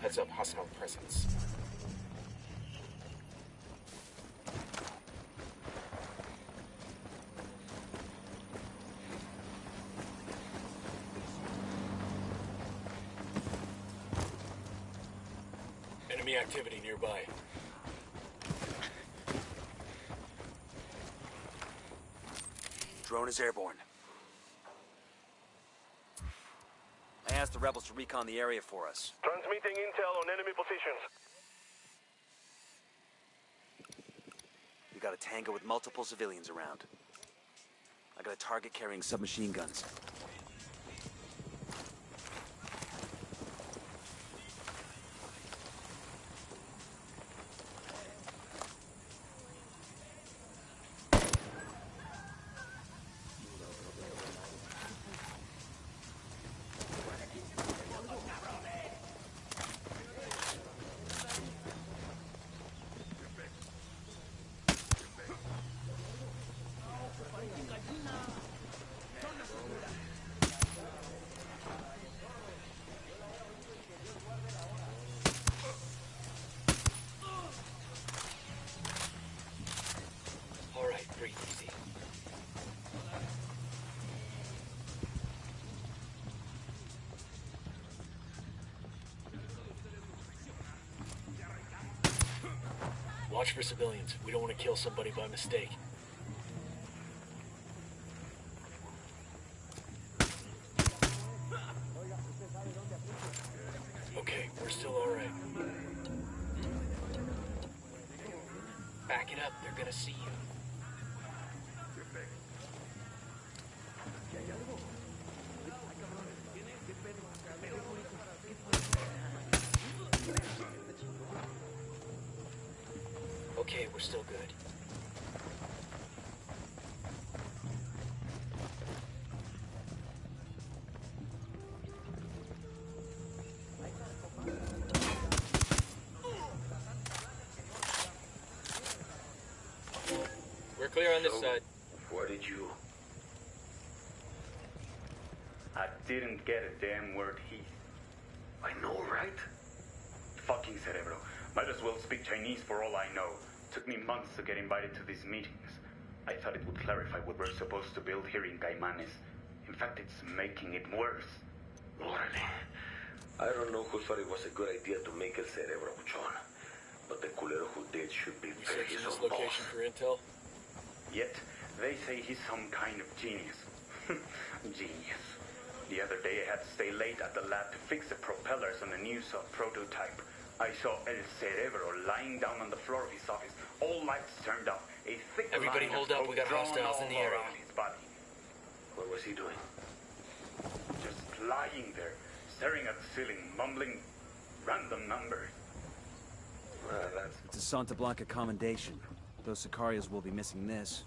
Heads up, hostile presence. Enemy activity nearby. Drone is airborne. I asked the rebels to recon the area for us. Transmitting intel on enemy positions. We got a tango with multiple civilians around. I got a target carrying submachine guns. Alright, breathe easy. Watch for civilians. We don't want to kill somebody by mistake. Okay, we're still alright. Back it up, they're gonna see you. Okay, we're still good. We're clear on this side. What did you... I didn't get a damn word, Heath. I know, right? Fucking Cerebro. Might as well speak Chinese for all I know. Took me months to get invited to these meetings. I thought it would clarify what we're supposed to build here in Caimanes. In fact, it's making it worse. Órale. I don't know who thought it was a good idea to make El Cerebro, Buchon. But the culero who did should be You very searching his this own location boss. for intel? Yet, they say he's some kind of genius. Genius. The other day I had to stay late at the lab to fix the propellers on a new prototype. I saw El Cerebro lying down on the floor of his office, all lights turned off, a thick Everybody line hold of up, we got smoke hostiles drawn in the all area. around his body. What was he doing? Just lying there, staring at the ceiling, mumbling random numbers. That's... It's a Santa Blanca commendation. Those Sicarios will be missing this.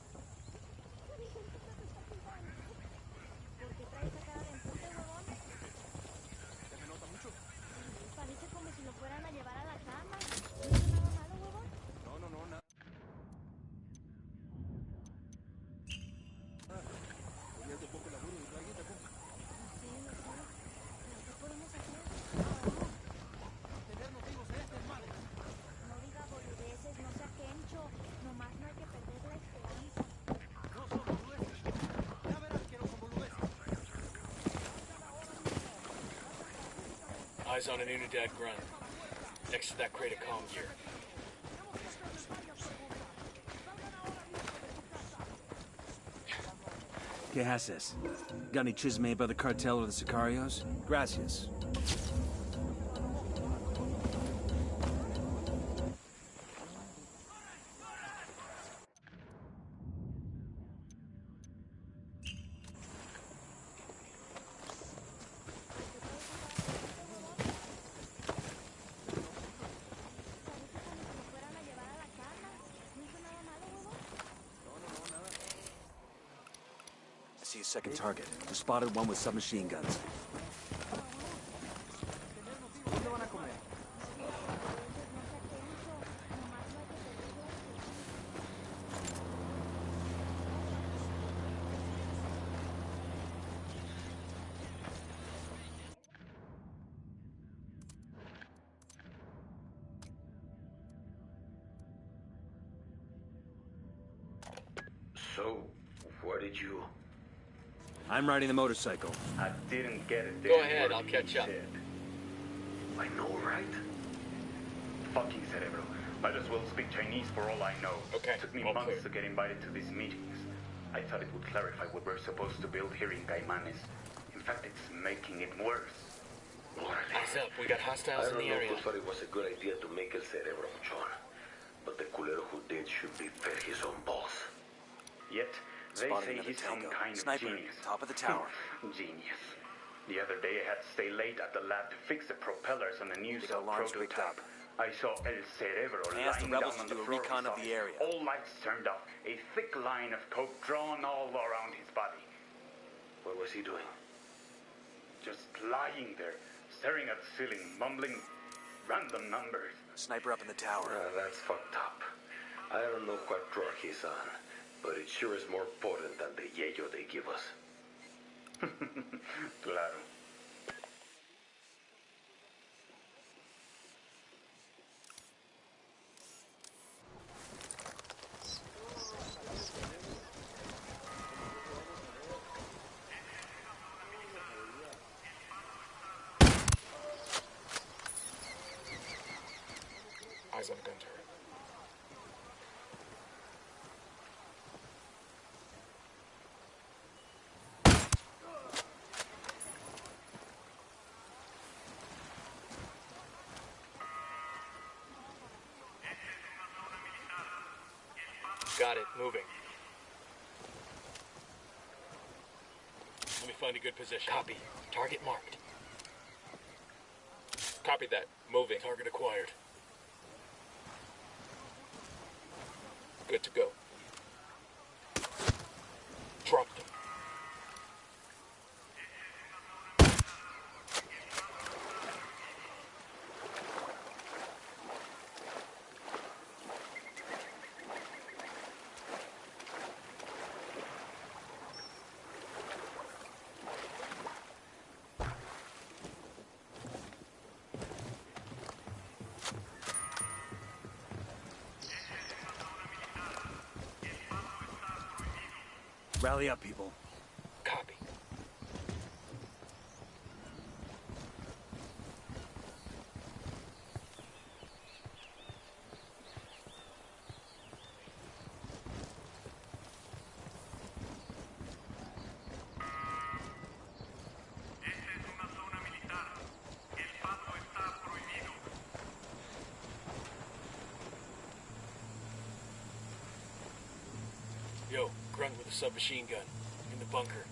Eyes on an Unidad grunt. Next to that crate of comm gear. ¿Qué haces? Got any chisme by the cartel or the Sicarios? Gracias. I see a second target. We spotted one with submachine guns. So, where did you... I'm riding the motorcycle. I didn't get it. Go ahead, I'll catch up. I know, right? Fucking cerebro. Might as well speak Chinese for all I know. Okay, Took me all months clear. to get invited to these meetings. I thought it would clarify what we're supposed to build here in Caimanes. In fact, it's making it worse. Eyes up, we got hostiles I in don't the know area. who thought it was a good idea to make El Cerebro, Muchon. But the culero who did should be fed his own balls. Yet, they Spotted say another he's some tango. kind Sniper, of genius. top of the tower. Genius. The other day I had to stay late at the lab to fix the propellers on the new They cell got alarms picked prototype. up. I saw El Cerebro I asked the lying rebels down on to the do a floor recon of his the office. area. All lights turned off, a thick line of coke drawn all around his body. What was he doing? Just lying there, staring at the ceiling, mumbling random numbers. Sniper up in the tower. That's fucked up. I don't know what drug he's on, but it sure is more potent than the yayo they give us. Claro. Eyes on the gun turret. Got it, moving. Let me find a good position. Copy. Target marked. Copy that. Moving. Target acquired. Good to go. Dropped him. Rally up, people. Copy. Yo, grunt with a submachine gun. In the bunker.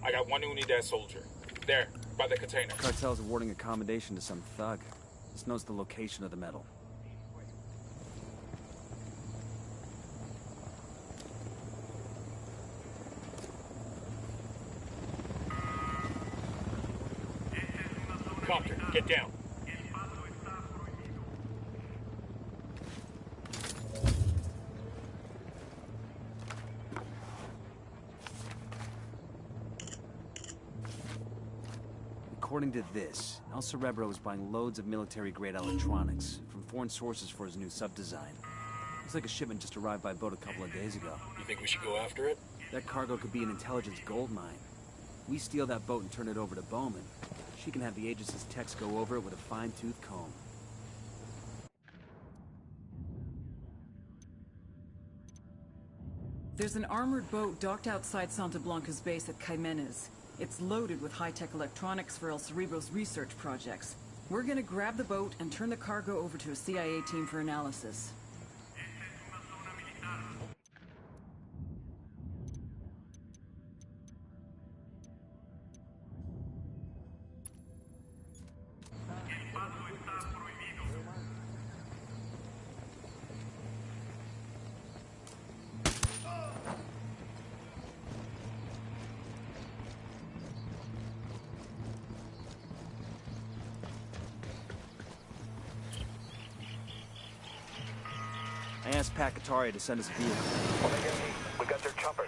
I got one Unidad soldier. There, by the container. Cartel's awarding accommodation to some thug. This knows the location of the metal. Copter, get down. According to this, El Cerebro is buying loads of military-grade electronics from foreign sources for his new sub-design. Looks like a shipment just arrived by boat a couple of days ago. You think we should go after it? That cargo could be an intelligence gold mine. We steal that boat and turn it over to Bowman. She can have the agency's techs go over it with a fine-tooth comb. There's an armored boat docked outside Santa Blanca's base at Caimanes. It's loaded with high-tech electronics for El Cerebro's research projects. We're gonna grab the boat and turn the cargo over to a CIA team for analysis. I asked Pakatari to send us a vehicle. We got their chopper.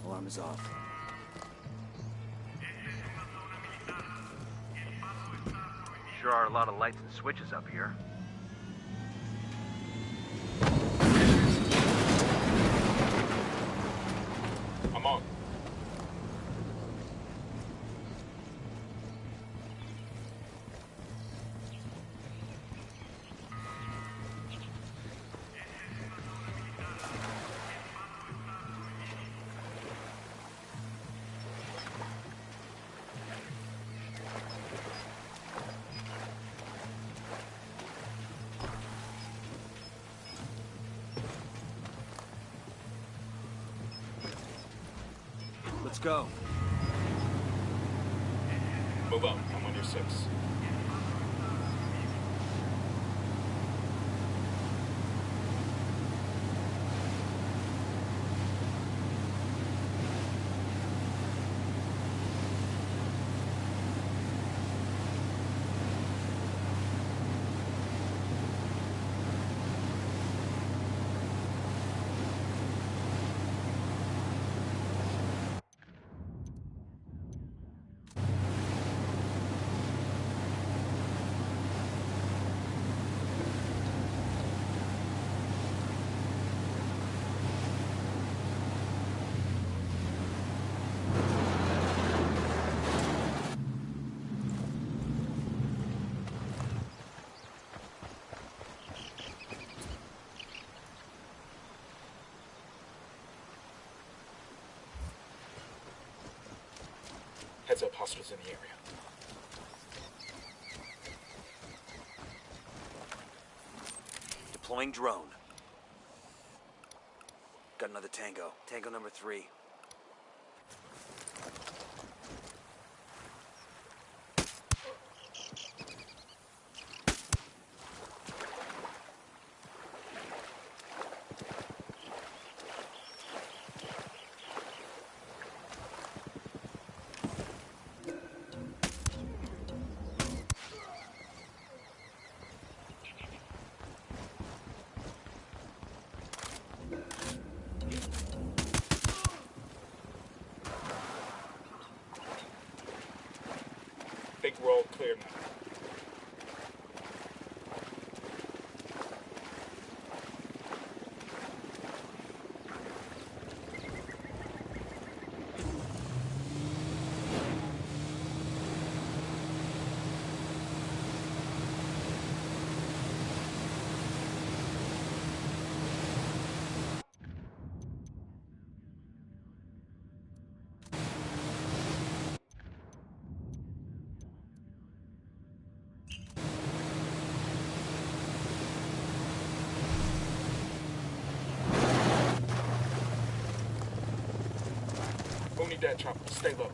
Alarm is off. Sure are a lot of lights and switches up here. I'm on. Let's go. Move up. I'm on your 6. Heads up, hostiles in the area. Deploying drone. Got another tango. Tango number 3. Big roll clear now. Who need that chopper? Stay low.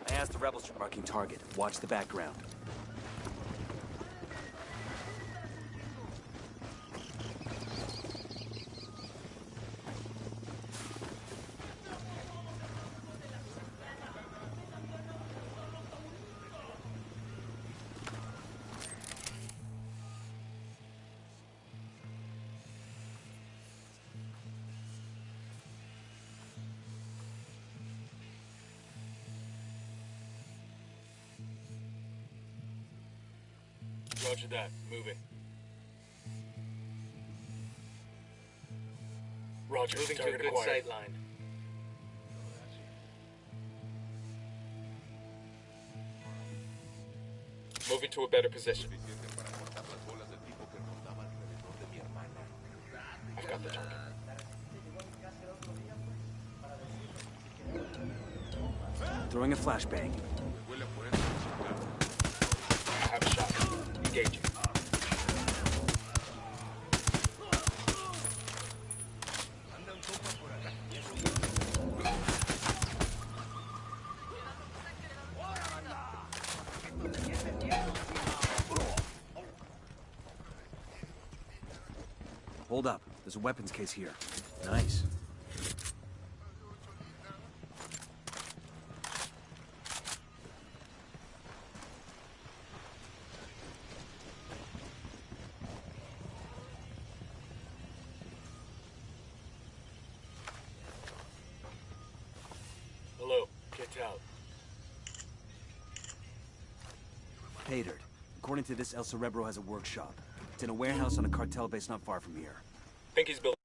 I asked the rebels to marking target. Watch the background. Roger that. Moving. Roger. Moving to a Target good acquired. sight line. Moving to a better position. I've got the target. Throwing a flashbang. I have a shot. Engaging. Hold up. There's a weapons case here. Nice. Hello. Get out. Patered. According to this, El Cerebro has a workshop. It's in a warehouse on a cartel base not far from here. Think he's building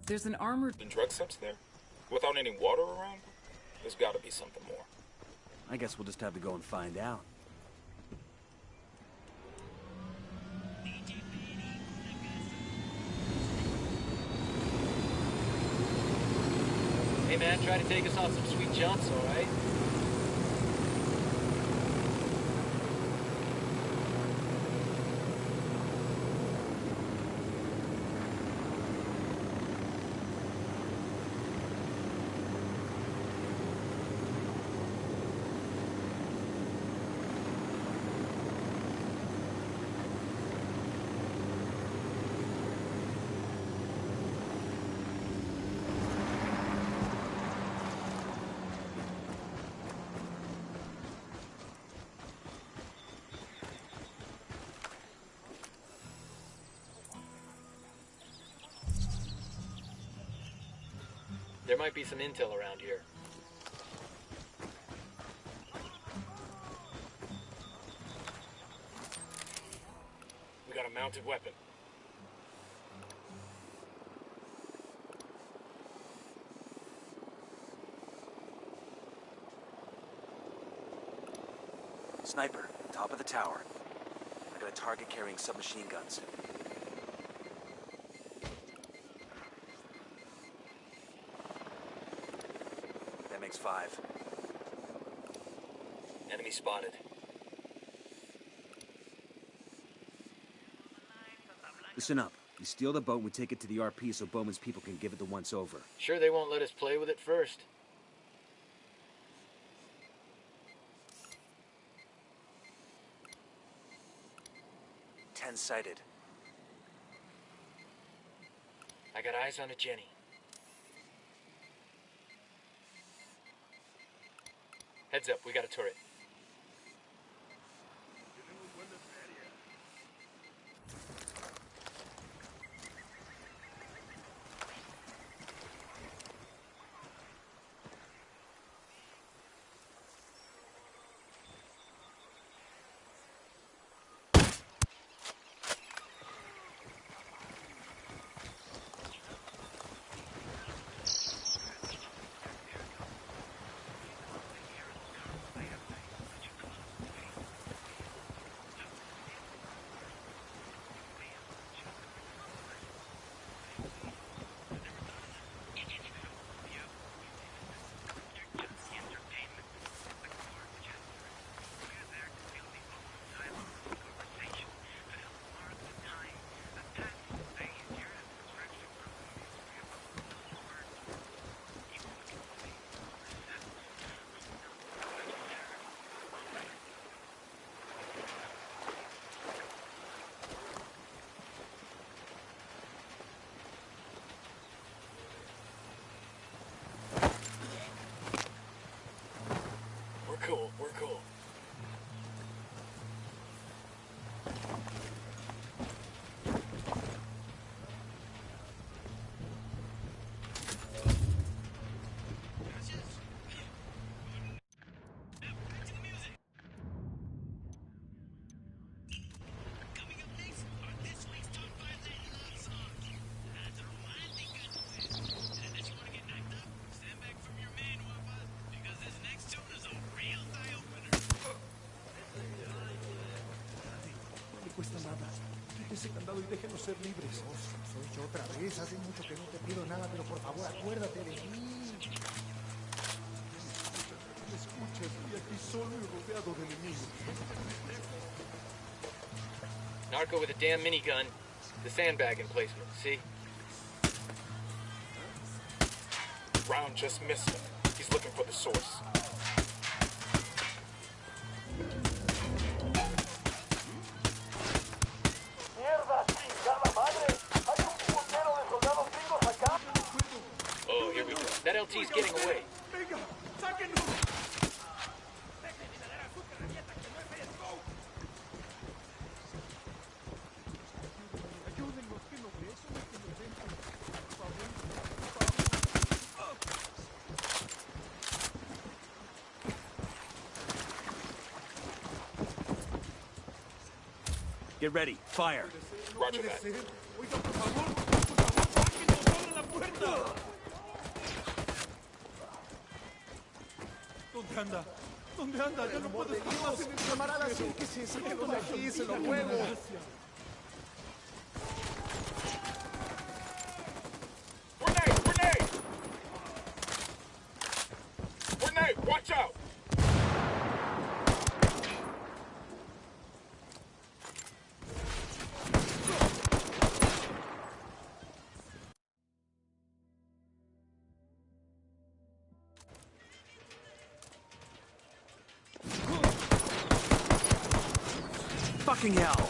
There's an armored... drug subs there? Without any water around? There's gotta be something more. I guess we'll just have to go and find out. Hey man, try to take us off some sweet jumps, alright? There might be some intel around here. We got a mounted weapon. Sniper, top of the tower. I got a target carrying submachine guns. That makes 5. Enemy spotted. Listen up. We steal the boat and we take it to the RP so Bowman's people can give it the once-over. Sure they won't let us play with it first. Sighted. I got eyes on a Jenny. Heads up, we got a turret. We're cool. Cuesta nada. Quite ese candado y déjenos ser libres. Soy yo otra vez. Hace mucho que no te pido nada, pero por favor acuérdate de mí. Me escuchas, y aquí solo y rodeado de enemigos. Narco with a damn minigun. The sandbag emplacement, see? Round just missed him. He's looking for the source. Get ready. Fire. Roger that. Oiga, por favor, sáquenos, abran la puerta. ¿Dónde anda? ¿Dónde anda? Ya no puedo estar más en el camarada. Acérquese, sáquenos de aquí, se lo ruego. Grenade! Grenade! Grenade! Watch out! Fucking hell!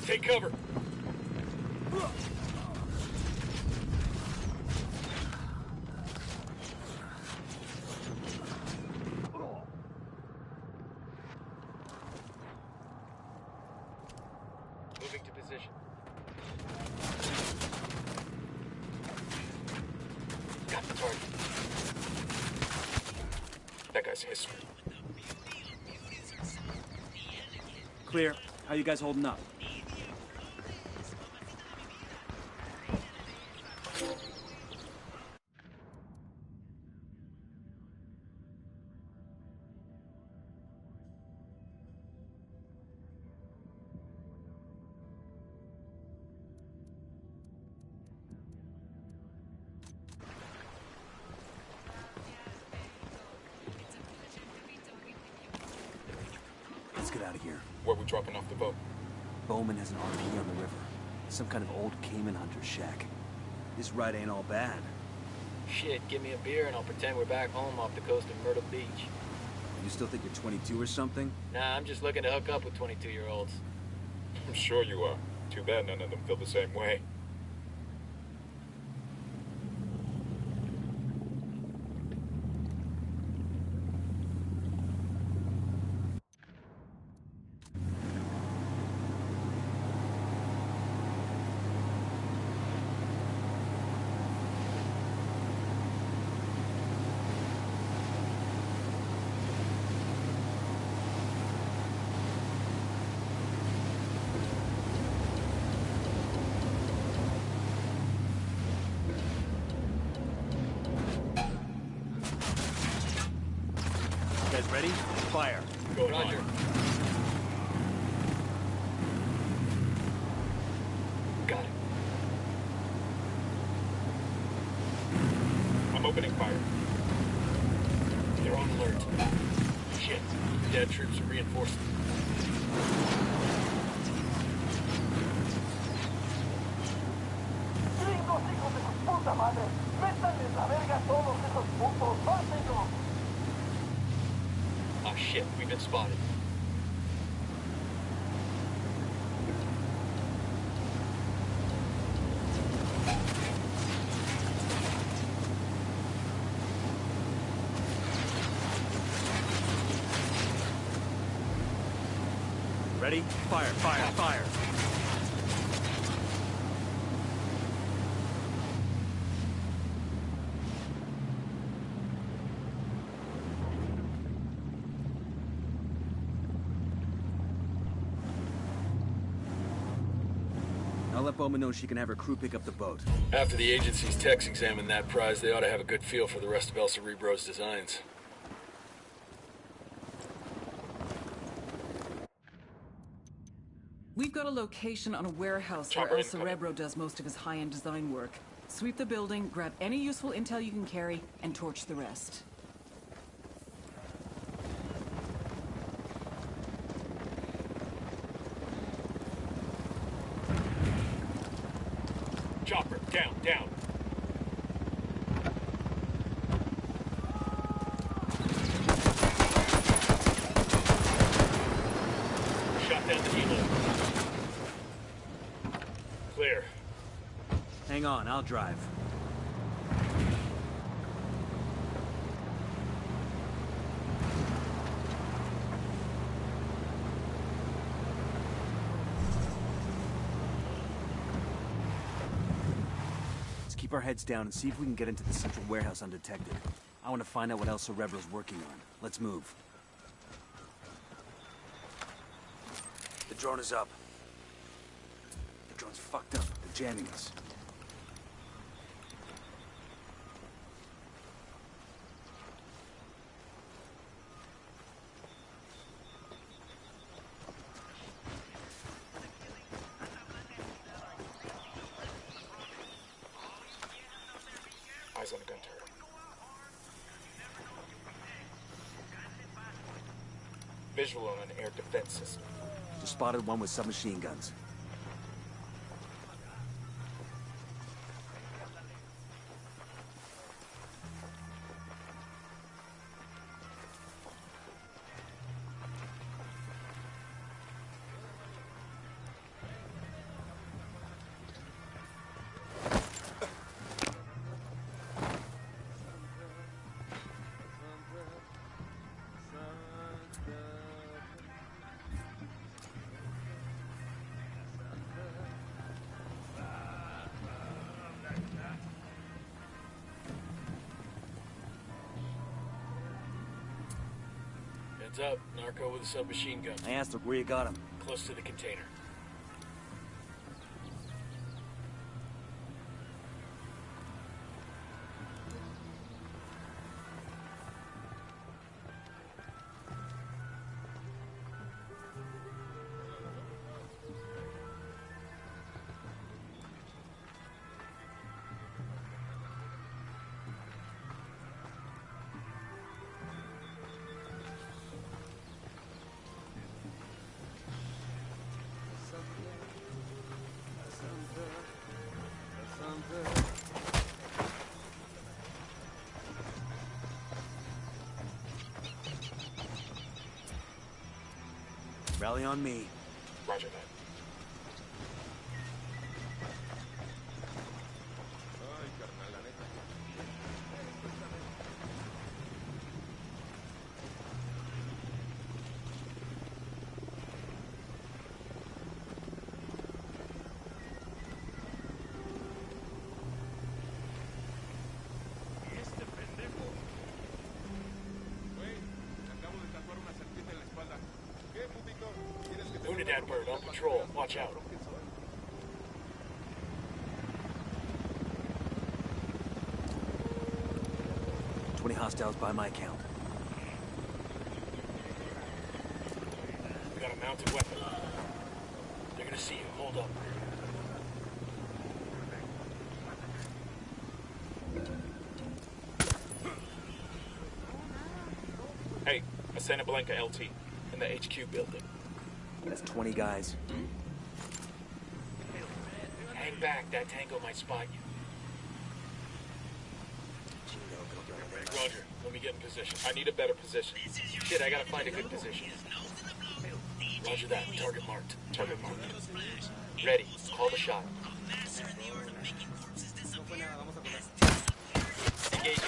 Take cover. Moving to position. Got the target. That guy's history. Clear. How you guys holding up? Let's get out of here. Where we dropping off the boat? Bowman has an RP on the river. Some kind of old Cayman hunter shack. This ride ain't all bad. Shit, give me a beer and I'll pretend we're back home off the coast of Myrtle Beach. You still think you're 22 or something? Nah, I'm just looking to hook up with 22-year-olds. I'm sure you are. Too bad none of them feel the same way. You guys ready? Fire. Go Roger. Got it. I'm opening fire. They're on alert. Shit, dead troops are reinforcing. Ah shit, we've been spotted. Ready? Fire, fire, fire. I'll let Bowman know she can have her crew pick up the boat. After the agency's techs examine that prize, they ought to have a good feel for the rest of El Cerebro's designs. We've got a location on a warehouse Chopper where El incoming. Cerebro does most of his high-end design work. Sweep the building, grab any useful intel you can carry, and torch the rest. Chopper, down, down. Shot down the helo. Clear. Hang on, I'll drive. Let's keep our heads down and see if we can get into the central warehouse undetected. I want to find out what El Cerebro's working on. Let's move. drone is up. The drone's fucked up. They're jamming us. Eyes on the gun turret. Visual on an air defense system. Just spotted one with submachine guns. Heads up, narco with a submachine gun. I asked him where you got him. Close to the container. Rally on me. Roger that. Unidad bird on patrol. Watch out. "20 hostiles by my count." We got a mounted weapon. They're gonna see you. Hold up. Hey, a Santa Blanca LT in the HQ building. That's 20 guys. Hang back. That tango might spot you. Roger. Let me get in position. I need a better position. Shit, I gotta find a good position. Roger that. Target marked. Target marked. Ready. Call the shot. Engage.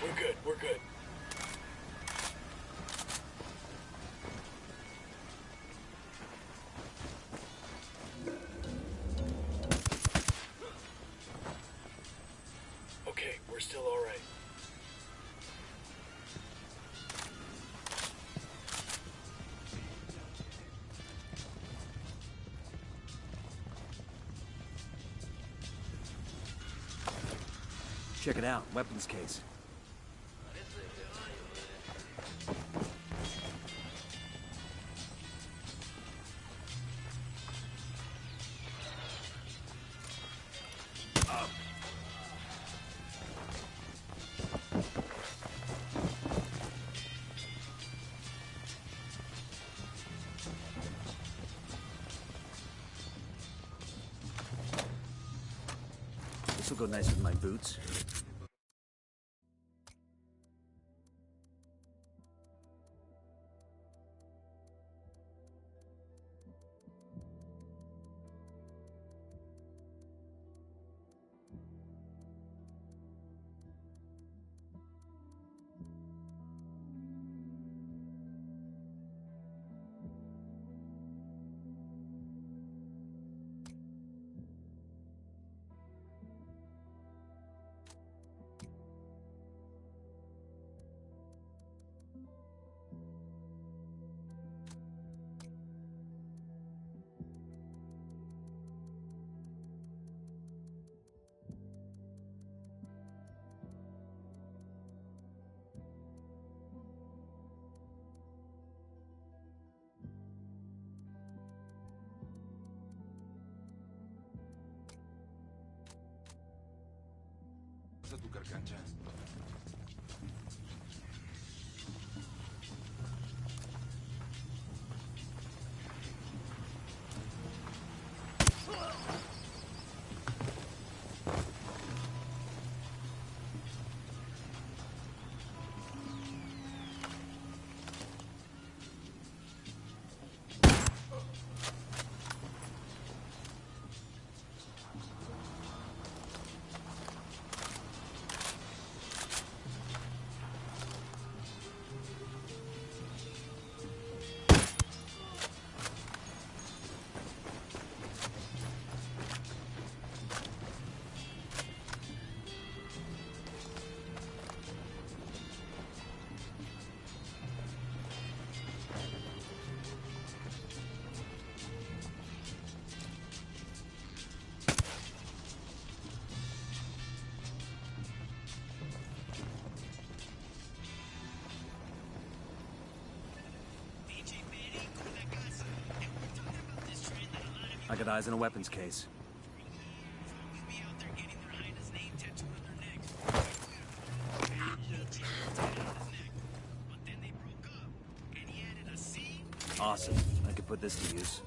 We're good. We're good. Okay, we're still all right. Check it out. Weapons case. This will go nice with my boots. gusta tu carcancha? I got eyes on a weapons case. Awesome. I could put this to use.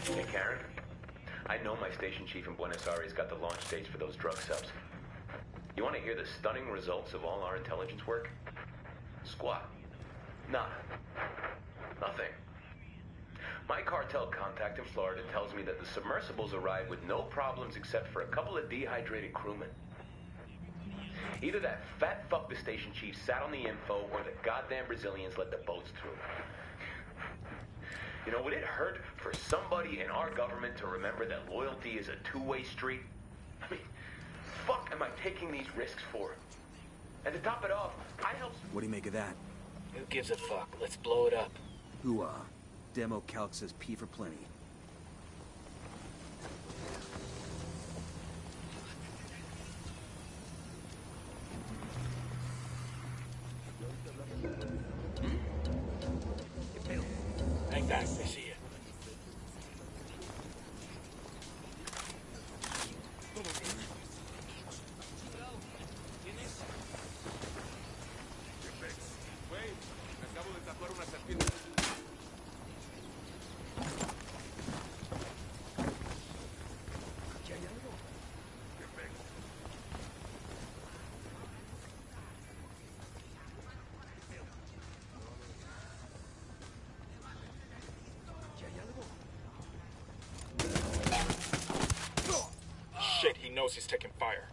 Hey, Karen. I know my station chief in Buenos Aires got the launch dates for those drug subs. You want to hear the stunning results of all our intelligence work? Squat. Nada. Nothing. My cartel contact in Florida tells me that the submersibles arrived with no problems except for a couple of dehydrated crewmen. Either that fat fuck the station chief sat on the info or the goddamn Brazilians let the boats through. You know, would it hurt for somebody in our government to remember that loyalty is a two-way street? I mean, fuck am I taking these risks for? And to top it off, I helped... What do you make of that? Who gives a fuck? Let's blow it up. Hooah. Demo calc says P for plenty. Hang back, I see you. Shit, he knows he's taking fire.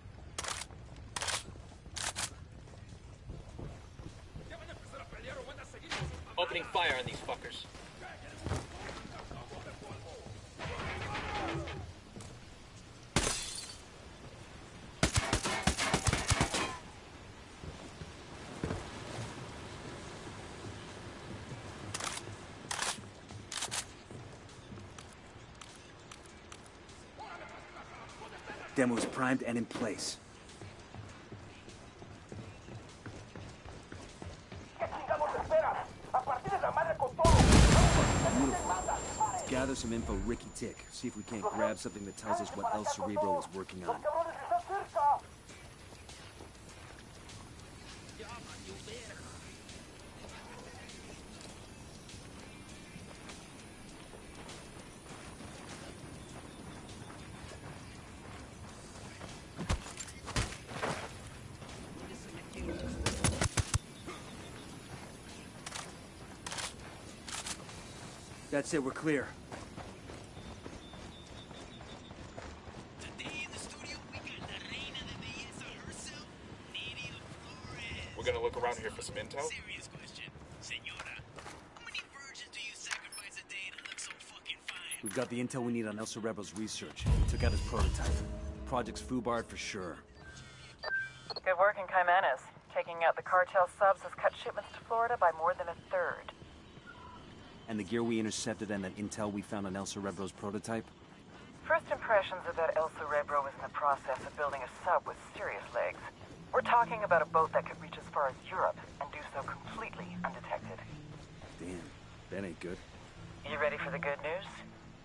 Opening fire on these fuckers. Demo's primed and in place. Let's gather some info Ricky Tick. See if we can't grab something that tells us what El Cerebro is working on. That's it, we're clear. We're gonna look around here for some intel? Serious question. Senora, how many virgins do you sacrifice a day We've got the intel we need on El Cerebro's research. We took out his prototype. Project's foobarred for sure. Good work in Caimanes. Taking out the cartel subs has cut shipments to Florida by more than a third. And the gear we intercepted and that intel we found on El Cerebro's prototype? First impressions are that El Cerebro is in the process of building a sub with serious legs. We're talking about a boat that could reach as far as Europe and do so completely undetected. Damn, that ain't good. You ready for the good news?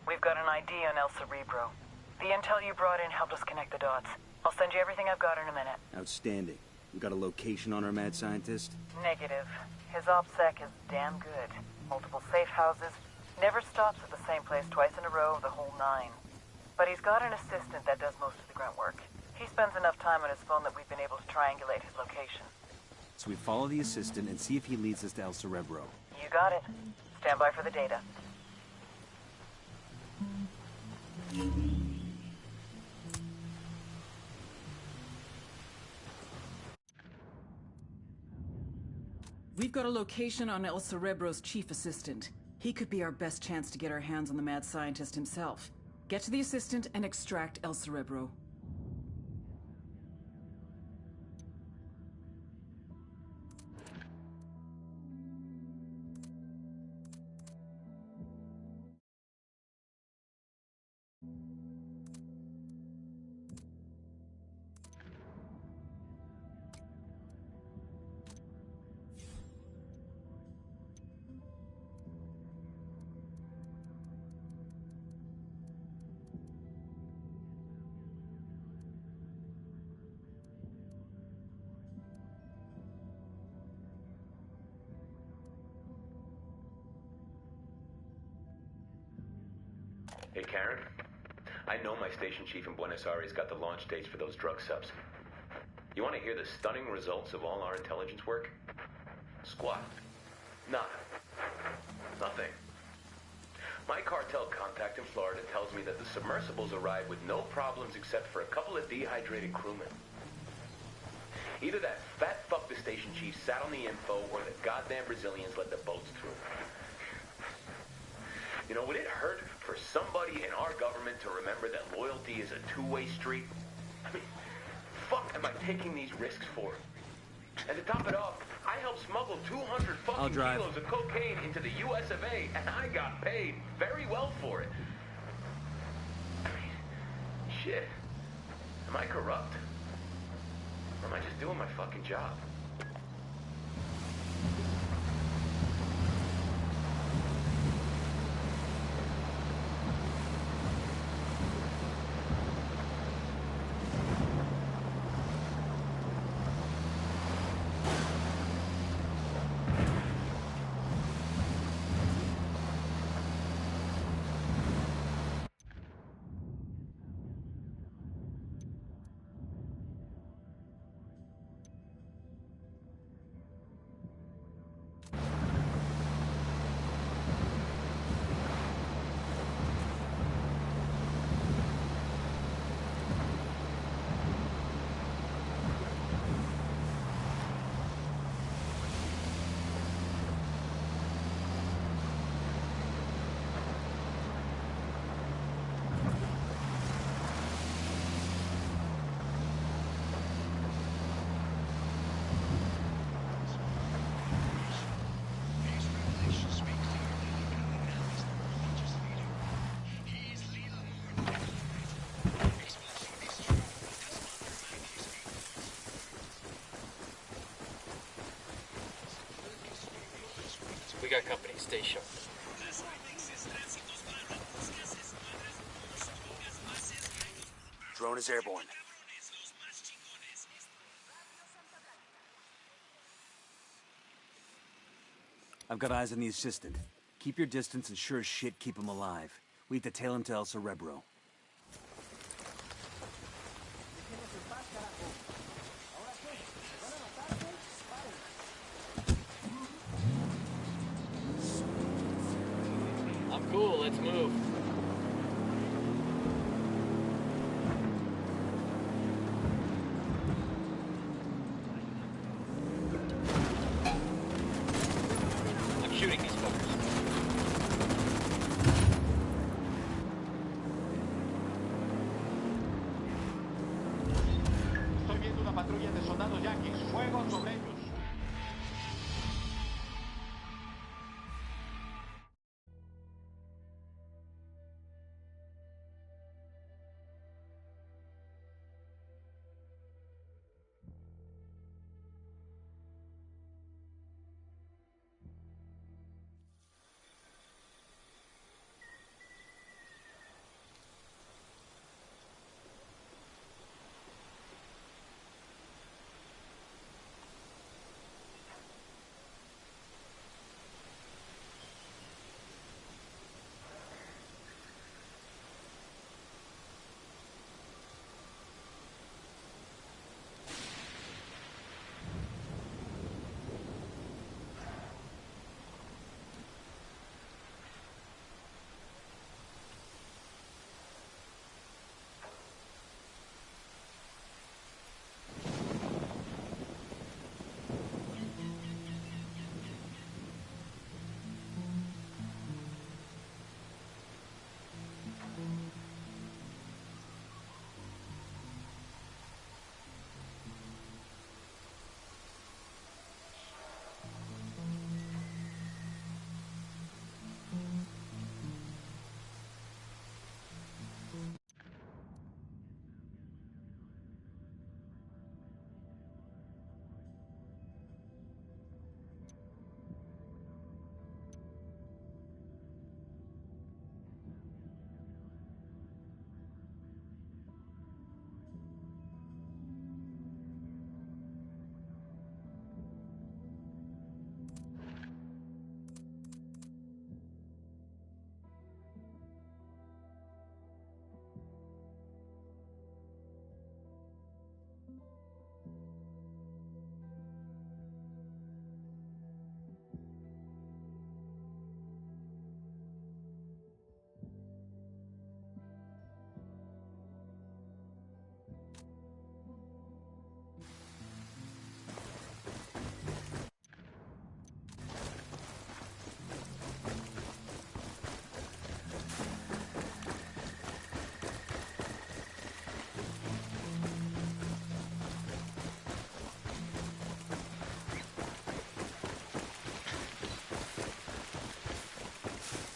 We've got an ID on El Cerebro. The intel you brought in helped us connect the dots. I'll send you everything I've got in a minute. Outstanding. We got a location on our mad scientist? Negative. His OPSEC is damn good. Multiple safe houses. Never stops at the same place twice in a row, the whole nine. But he's got an assistant that does most of the grunt work. He spends enough time on his phone that we've been able to triangulate his location. So we follow the assistant and see if he leads us to El Cerebro. You got it. Stand by for the data. We've got a location on El Cerebro's chief assistant. He could be our best chance to get our hands on the mad scientist himself. Get to the assistant and extract El Cerebro. Hey, Karen. I know my station chief in Buenos Aires got the launch dates for those drug subs. You want to hear the stunning results of all our intelligence work? Squat. Nada. Nothing. My cartel contact in Florida tells me that the submersibles arrived with no problems except for a couple of dehydrated crewmen. Either that fat fuck the station chief sat on the info or the goddamn Brazilians let the boats through. You know, would it hurt for somebody in our government to remember that loyalty is a two-way street? I mean, fuck am I taking these risks for? And to top it off, I helped smuggle 200 fucking kilos of cocaine into the US of A, and I got paid very well for it. I mean, shit. Am I corrupt? Or am I just doing my fucking job? We got company. Stay sharp. Drone is airborne. I've got eyes on the assistant. Keep your distance and sure as shit keep him alive. We need to tail him to El Cerebro. I'm cool. Let's move. I'm shooting these fuckers.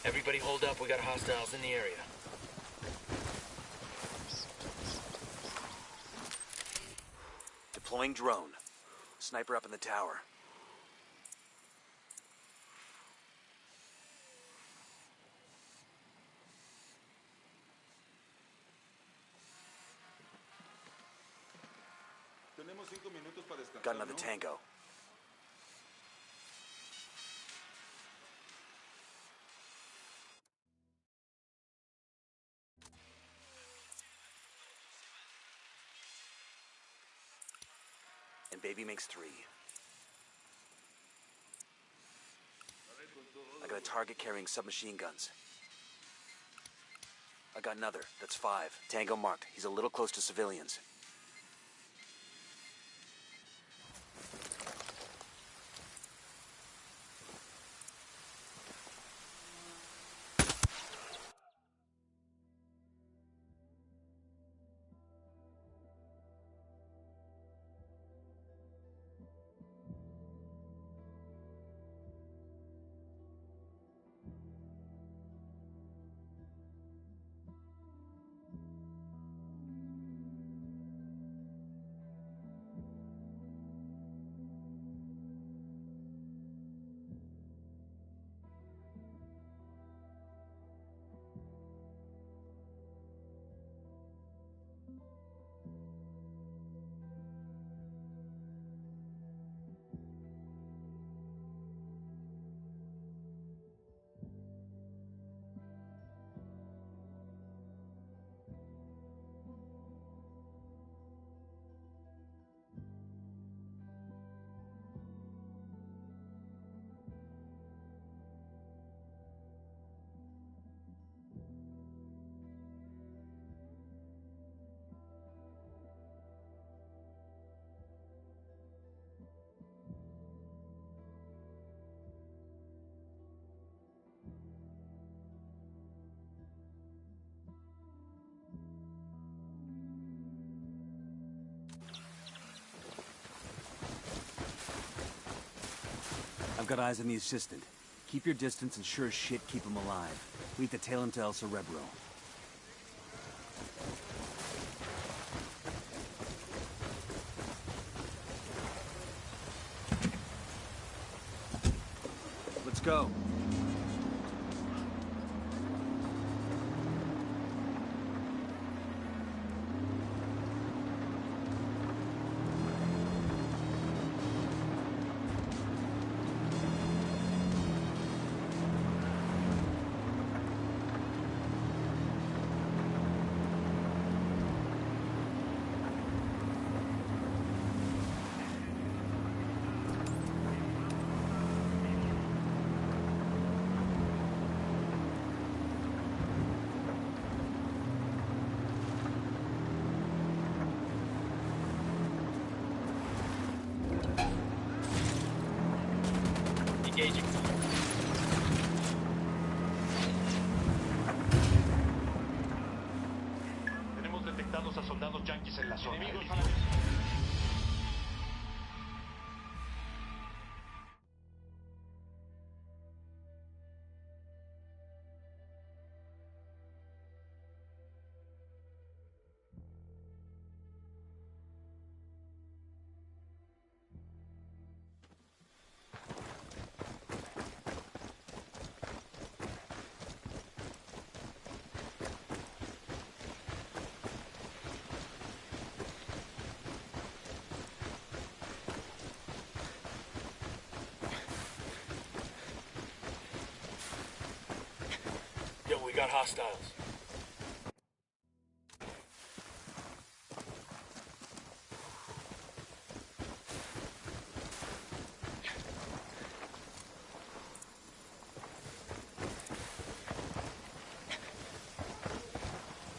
Everybody hold up, we got hostiles in the area. Deploying drone. Sniper up in the tower. Got another tango. And baby makes 3. I got a target carrying submachine guns. I got another. That's 5. Tango marked. He's a little close to civilians. I've got eyes on the assistant. Keep your distance and sure as shit keep him alive. We need to tail him to El Cerebro. Let's go. Engaging. Tenemos detectados a soldados yanquis en la zona. Yo, we got hostiles.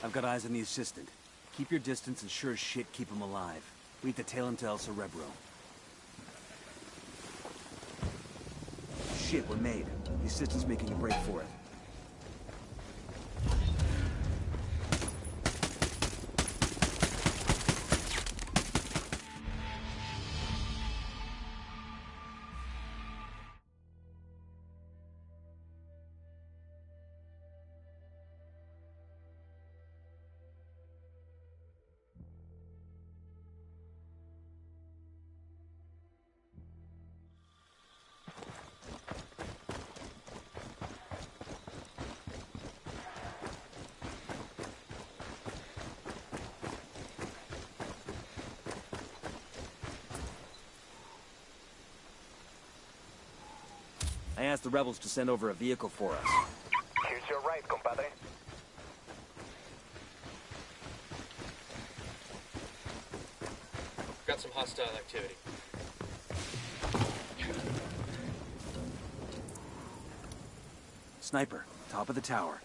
I've got eyes on the assistant. Keep your distance and sure as shit keep him alive. We need to tail him to El Cerebro. Shit, we're made. The assistant's making a break for it. I asked the rebels to send over a vehicle for us. Here's your ride, compadre. Got some hostile activity. Sniper, top of the tower.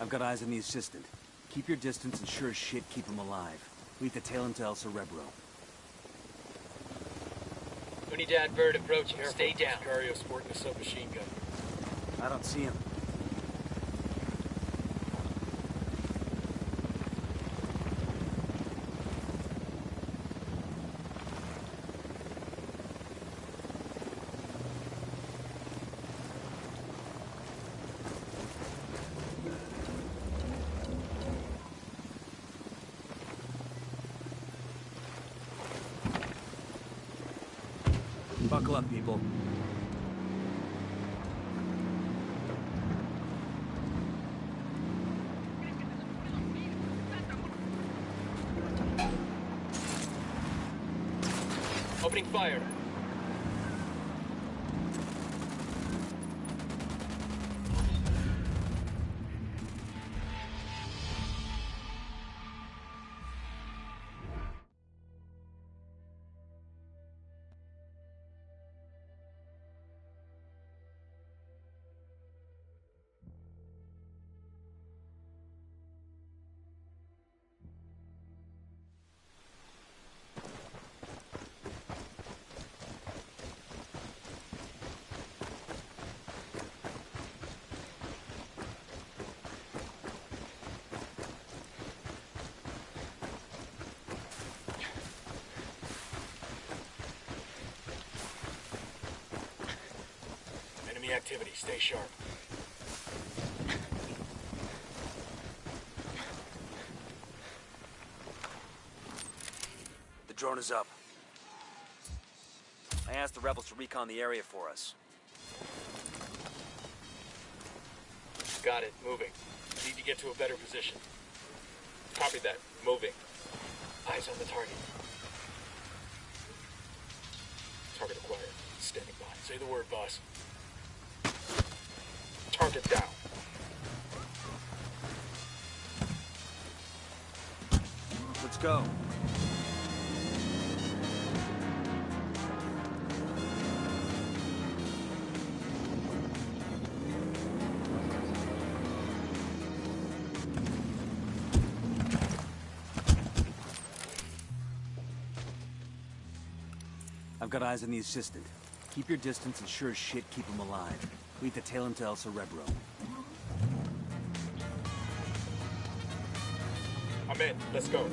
I've got eyes on the assistant. Keep your distance and sure as shit keep him alive. We need to tail him to El Cerebro. We need to add bird approaching. Stay down. Sicario's sporting a submachine gun. I don't see him. Buckle up, people. Opening fire. Enemy activity. Stay sharp. The drone is up. I asked the rebels to recon the area for us. Got it. Moving. Need to get to a better position. Copy that. Moving. Eyes on the target. Target acquired. Standing by. Say the word, boss. Target down. Let's go. I've got eyes on the assistant. Keep your distance and sure as shit keep him alive. We need to tail him to El Cerebro. I'm in. Let's go.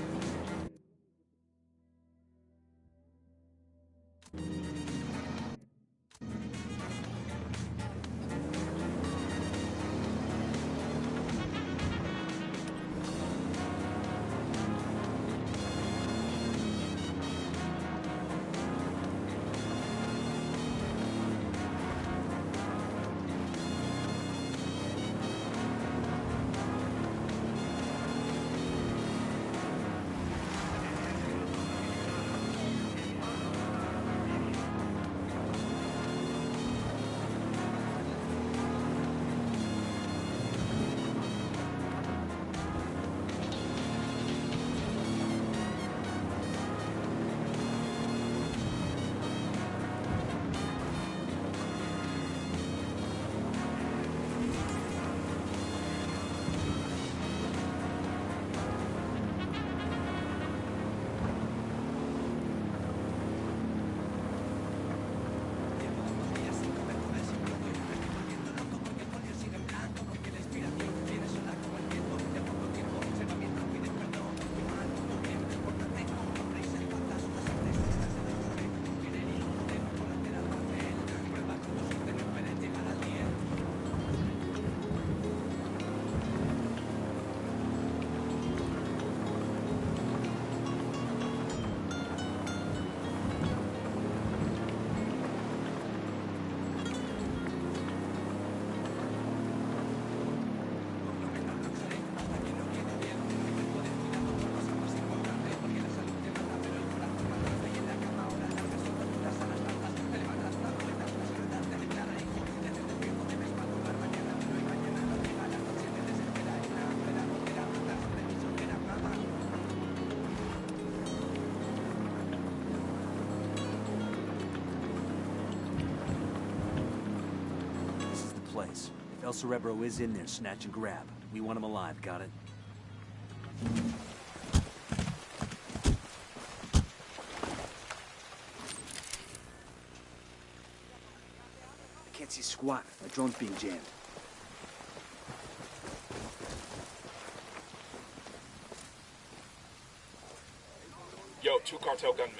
If El Cerebro is in there, snatch and grab. We want him alive, got it? I can't see squat. My drone's being jammed. Yo, 2 cartel gunmen.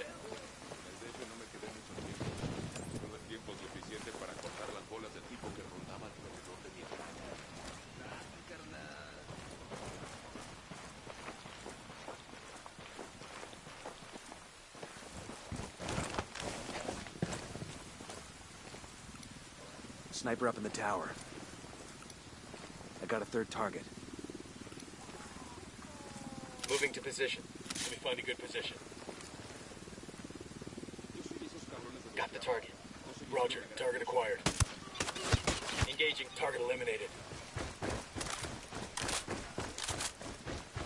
Sniper up in the tower. I got a third target. Moving to position. Let me find a good position. Got the target. Roger. Target acquired. Engaging. Target eliminated.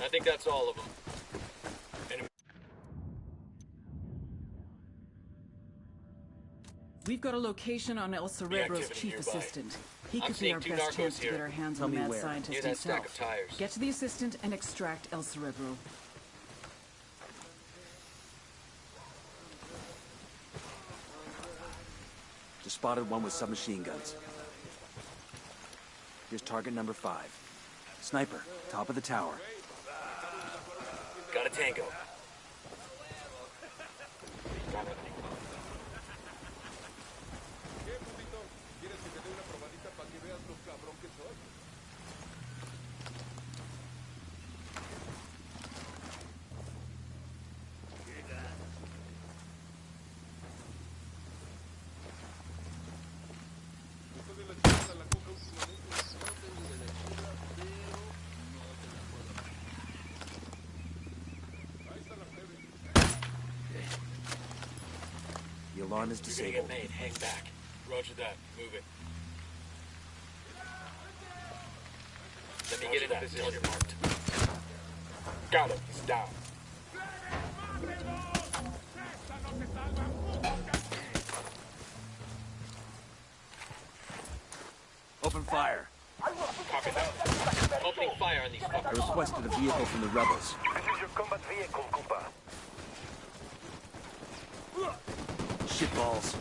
I think that's all of them. We've got a location on El Cerebro's chief nearby. assistant. He I'm could be our seeing 2 best chance narcos to get here. our hands Tell on the me mad where. scientist Near that stack himself. of tires. Get to the assistant and extract El Cerebro. Just spotted one with submachine guns. Here's target number 5. Sniper, top of the tower. Got a tango. Got it. The alarm is You're gonna disabled. get made. Hang back. Roger that. Moving. Let me get into position. Target marked. Got him. He's down. Open fire. Copy that. Opening fire on these I fuckers. requested a vehicle from the rebels. This is your combat vehicle, Cooper. Shitballs.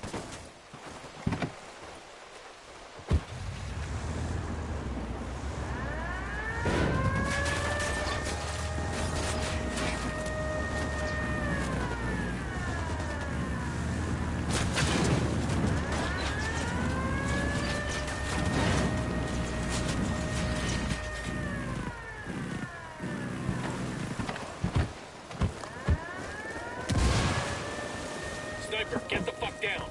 Sniper, get the fuck down.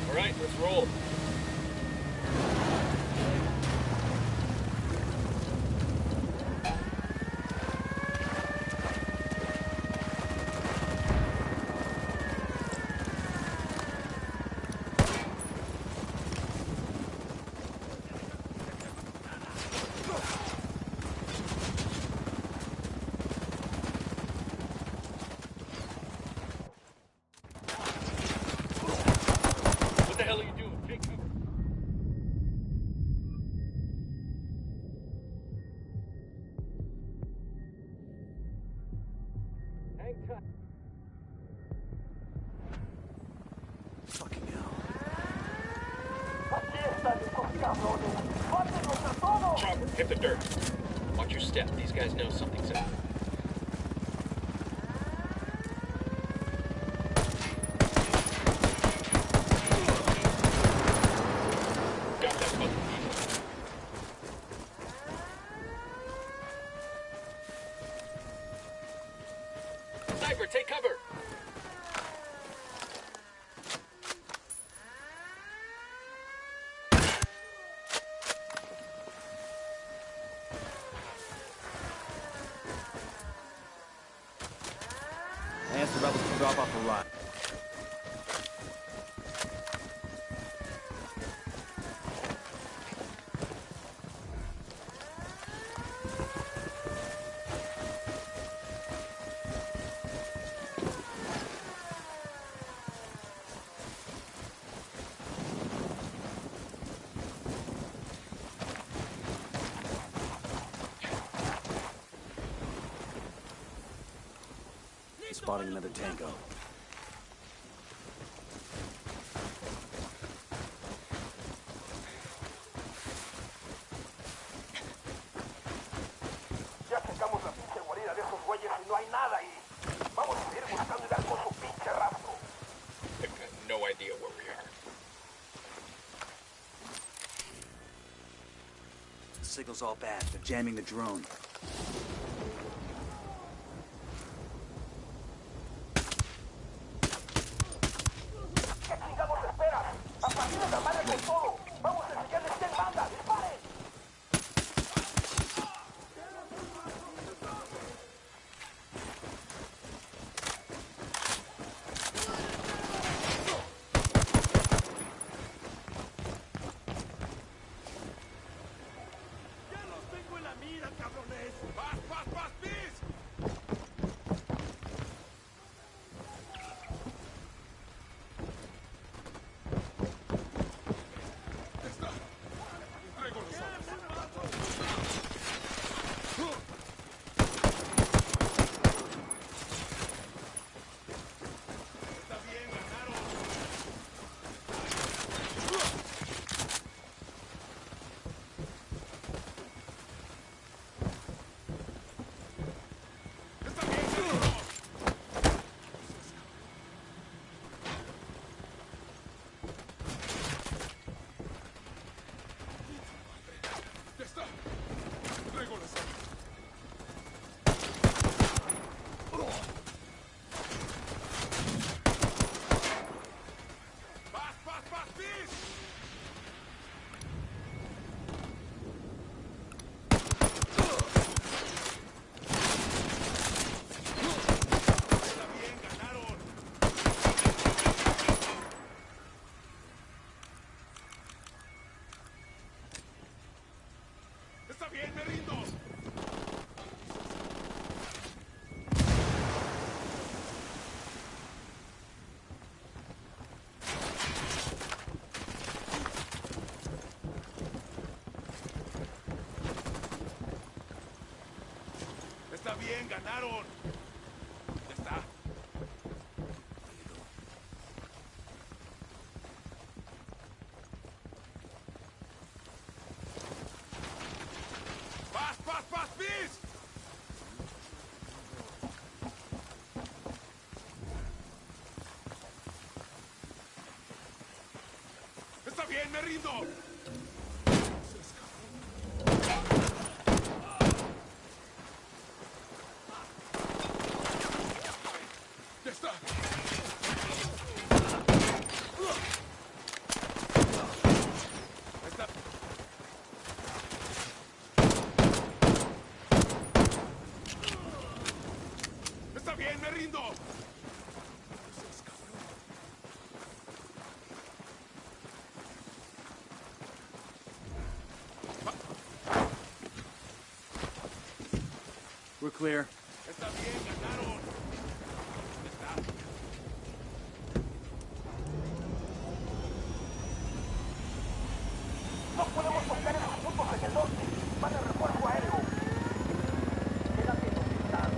All right, let's roll. What the hell are you doing? Take cover. Hang tight. Fucking hell. Chopper, hit the dirt. Watch your step. These guys know something's up. Got that fucking piece. Sniper, take cover. The rebels can drop off a ride. Spotting another tango. Ya sacamos la pinche guarida de esos güeyes y no hay nada ahí. Vamos a ir buscando y dar con su pinche rastro. I've got no idea where we are. The signal's all bad. They're jamming the drone. ¿Qué chingados esperas? ¡A partir de la madre con todo! ¡Vamos a enseñarles quién manda! ¡Disparen! ¡Ya los tengo en la mira, cabrones! ¡Vas, vas, vas, bis! Está bien, ganaron. Ya está. ¡Vas, vas, vas, bis! Está bien, me rindo. Ya está. Está. Está bien, me rindo. We're clear. Está bien, ganaron. Ya está. No podemos tocar esos puntos en el norte. Van a refuerzo aéreo. Quédate donde estás.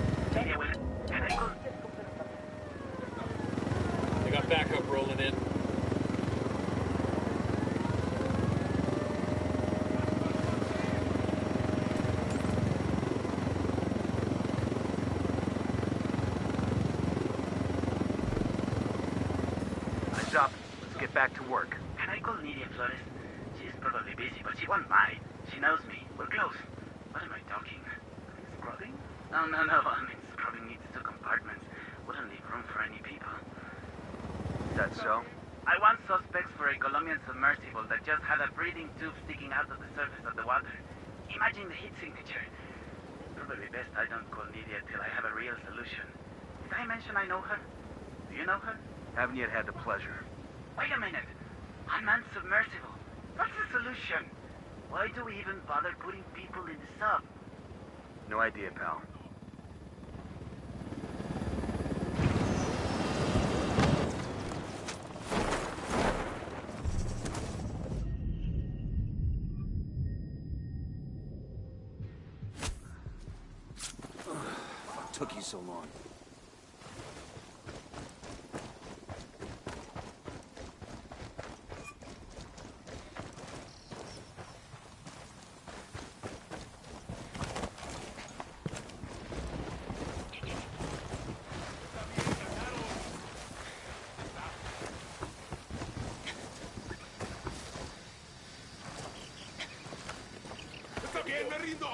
They got backup rolling in. Eyes up. Let's get back to work. Can I call Nidia Flores? She's probably busy, but she won't mind. She knows me. We're close. What am I talking? Scrubbing? No. I mean, scrubbing needs 2 compartments. Wouldn't leave room for any people. Is that so? I want suspects for a Colombian submersible that just had a breathing tube sticking out of the surface of the water. Imagine the heat signature. Probably best I don't call Nidia till I have a real solution. I mention I know her? Do you know her? Haven't yet had the pleasure. Wait a minute. Unmanned submersible. What's the solution? Why do we even bother putting people in the sub? No idea, pal. What took you so long? ¡Está bien, me rindo!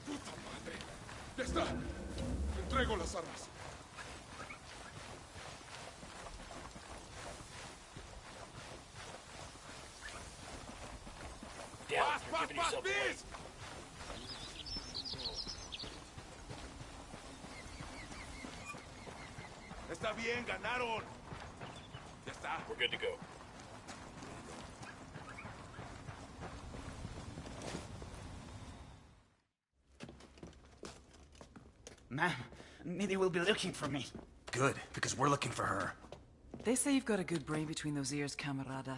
¡Puta madre! ¡Ya está! Entrego las armas. Down, ¡Paz, you're paz, giving paz, yourself away. please! Está bien, ganaron. Ya está. We're good to go. Ma'am, Mitty will be looking for me. Good, because we're looking for her. They say you've got a good brain between those ears, camarada.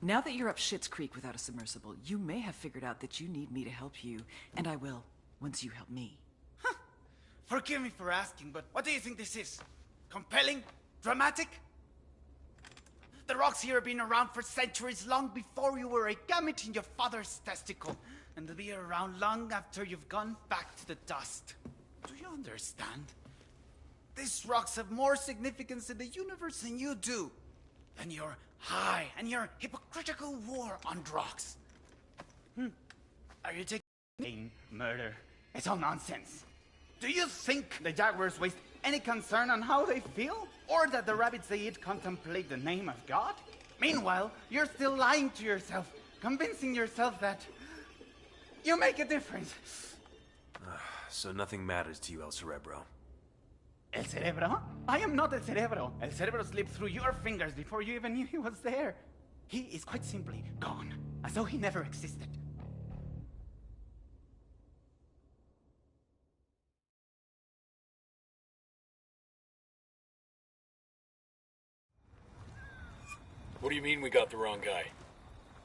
Now that you're up Schitt's Creek without a submersible, you may have figured out that you need me to help you, and I will, once you help me. Forgive me for asking, but what do you think this is? Compelling? Dramatic? The rocks here have been around for centuries, long before you were a gamete in your father's testicle. And they'll be around long after you've gone back to the dust. Do you understand? These rocks have more significance in the universe than you do. Than your high and your hypocritical war on rocks. Are you taking murder? It's all nonsense. Do you think the jaguars waste any concern on how they feel? Or that the rabbits they eat contemplate the name of God? Meanwhile, you're still lying to yourself, convincing yourself that you make a difference. So nothing matters to you, El Cerebro. El Cerebro? I am not El Cerebro. El Cerebro slipped through your fingers before you even knew he was there. He is quite simply gone, as though he never existed. What do you mean we got the wrong guy?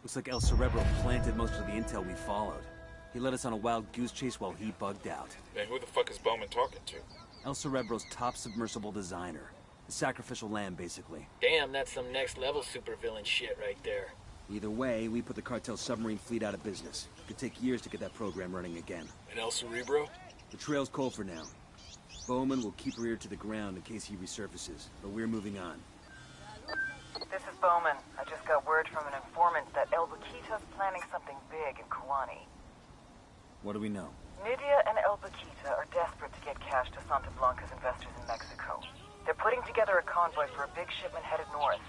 Looks like El Cerebro planted most of the intel we followed. He led us on a wild goose chase while he bugged out. Then who the fuck is Bowman talking to? El Cerebro's top submersible designer. The sacrificial lamb, basically. Damn, that's some next-level supervillain shit right there. Either way, we put the cartel's submarine fleet out of business. It could take years to get that program running again. And El Cerebro? The trail's cold for now. Bowman will keep her ear to the ground in case he resurfaces, but we're moving on. This is Bowman. I just got word from an informant that El Baquita's planning something big in Kuwani. What do we know? Nydia and El Baquita are desperate to get cash to Santa Blanca's investors in Mexico. They're putting together a convoy for a big shipment headed north.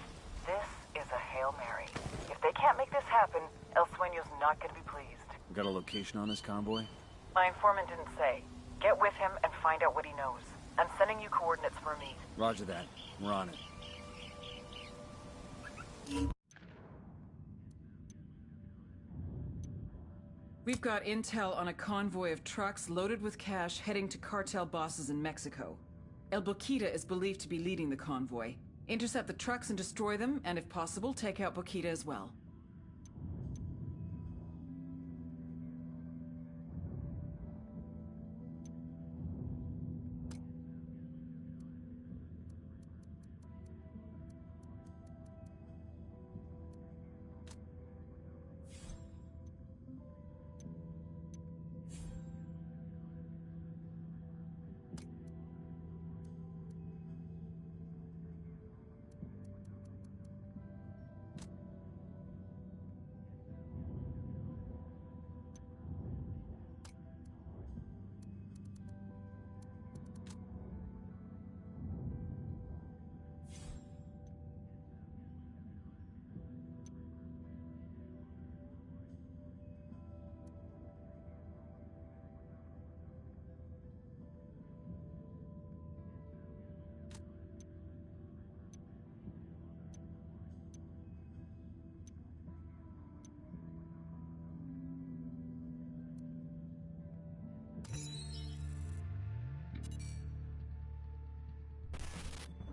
This is a Hail Mary. If they can't make this happen, El Sueño's not going to be pleased. We got a location on this convoy? My informant didn't say. Get with him and find out what he knows. I'm sending you coordinates for a meet. Roger that. We're on it. We've got intel on a convoy of trucks loaded with cash heading to cartel bosses in Mexico. El Boquita is believed to be leading the convoy. Intercept the trucks and destroy them, and if possible, take out Boquita as well.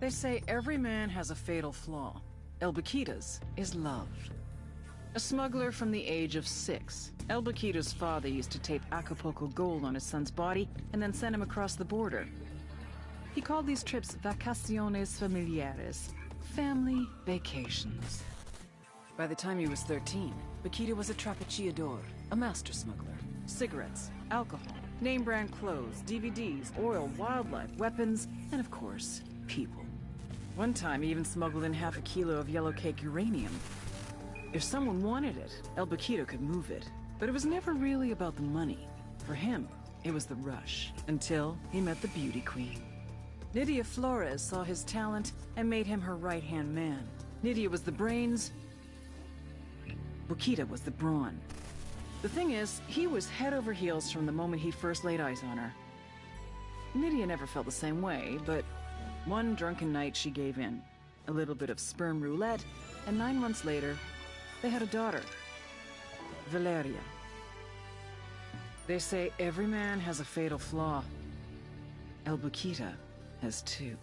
They say every man has a fatal flaw. El Baquita's is love. A smuggler from the age of 6, El Baquita's father used to tape Acapulco gold on his son's body and then send him across the border. He called these trips vacaciones familiares, family vacations. By the time he was 13, Baquita was a trapicheador, a master smuggler. Cigarettes, alcohol, name-brand clothes, DVDs, oil, wildlife, weapons, and of course, people. One time, he even smuggled in half a kilo of yellow cake uranium. If someone wanted it, El Baquita could move it. But it was never really about the money. For him, it was the rush, until he met the beauty queen. Nydia Flores saw his talent and made him her right-hand man. Nydia was the brains, Baquita was the brawn. The thing is, he was head over heels from the moment he first laid eyes on her. Nydia never felt the same way, but one drunken night she gave in. A little bit of sperm roulette, and 9 months later, they had a daughter, Valeria. They say every man has a fatal flaw. El Baquita has 2.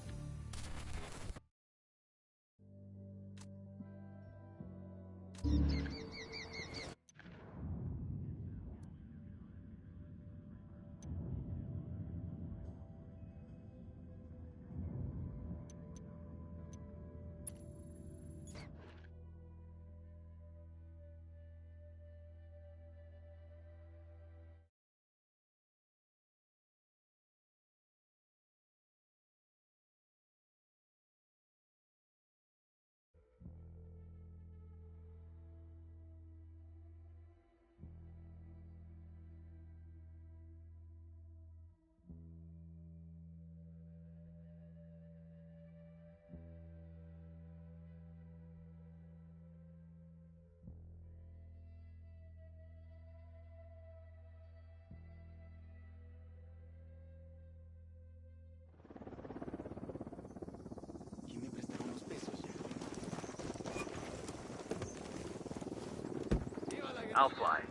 I'll fly.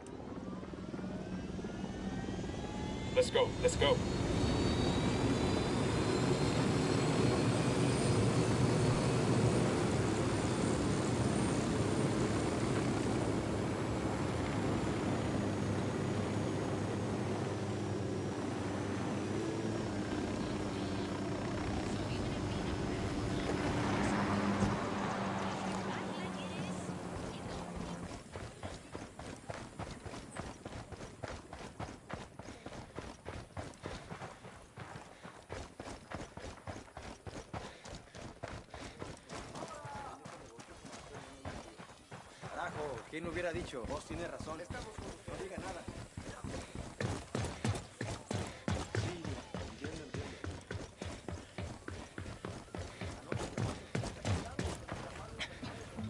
Let's go, let's go. ¿Quién me hubiera dicho? Vos tienes razón. No diga nada. Sí, entiendo.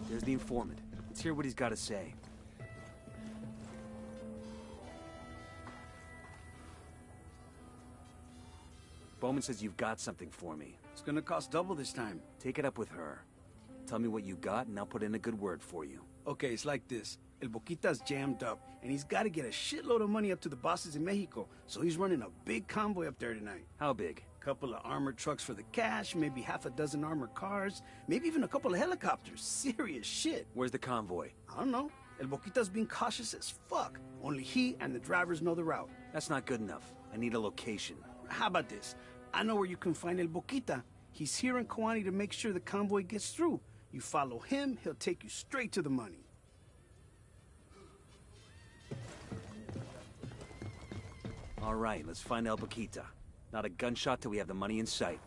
There's the informant. Let's hear what he's got to say. Bowman says you've got something for me. It's gonna cost double this time. Take it up with her. Tell me what you got, and I'll put in a good word for you. Okay, it's like this. El Boquita's jammed up, and he's got to get a shitload of money up to the bosses in Mexico, so he's running a big convoy up there tonight. How big? Couple of armored trucks for the cash, maybe half a dozen armored cars, maybe even a couple of helicopters. Serious shit. Where's the convoy? I don't know. El Boquita's being cautious as fuck. Only he and the drivers know the route. That's not good enough. I need a location. How about this? I know where you can find El Boquita. He's here in Kawani to make sure the convoy gets through. You follow him, he'll take you straight to the money. All right, let's find El Baquita. Not a gunshot till we have the money in sight.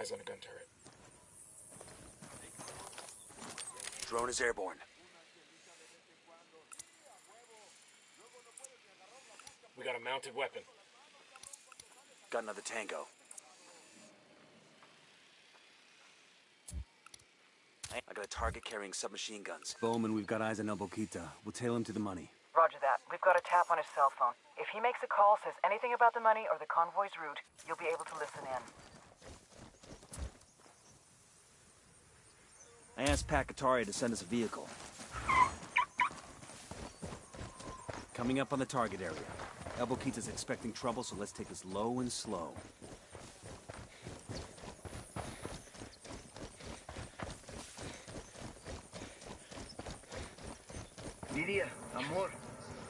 Eyes on a gun turret. Drone is airborne. We got a mounted weapon. Got another tango. I got a target carrying submachine guns. Bowman, we've got eyes on El Boquita. We'll tail him to the money. Roger that. We've got a tap on his cell phone. If he makes a call, says anything about the money or the convoy's route, you'll be able to listen in. I asked Pacatari to send us a vehicle. Coming up on the target area. El Boquita's expecting trouble, so let's take this low and slow. Lydia, amor,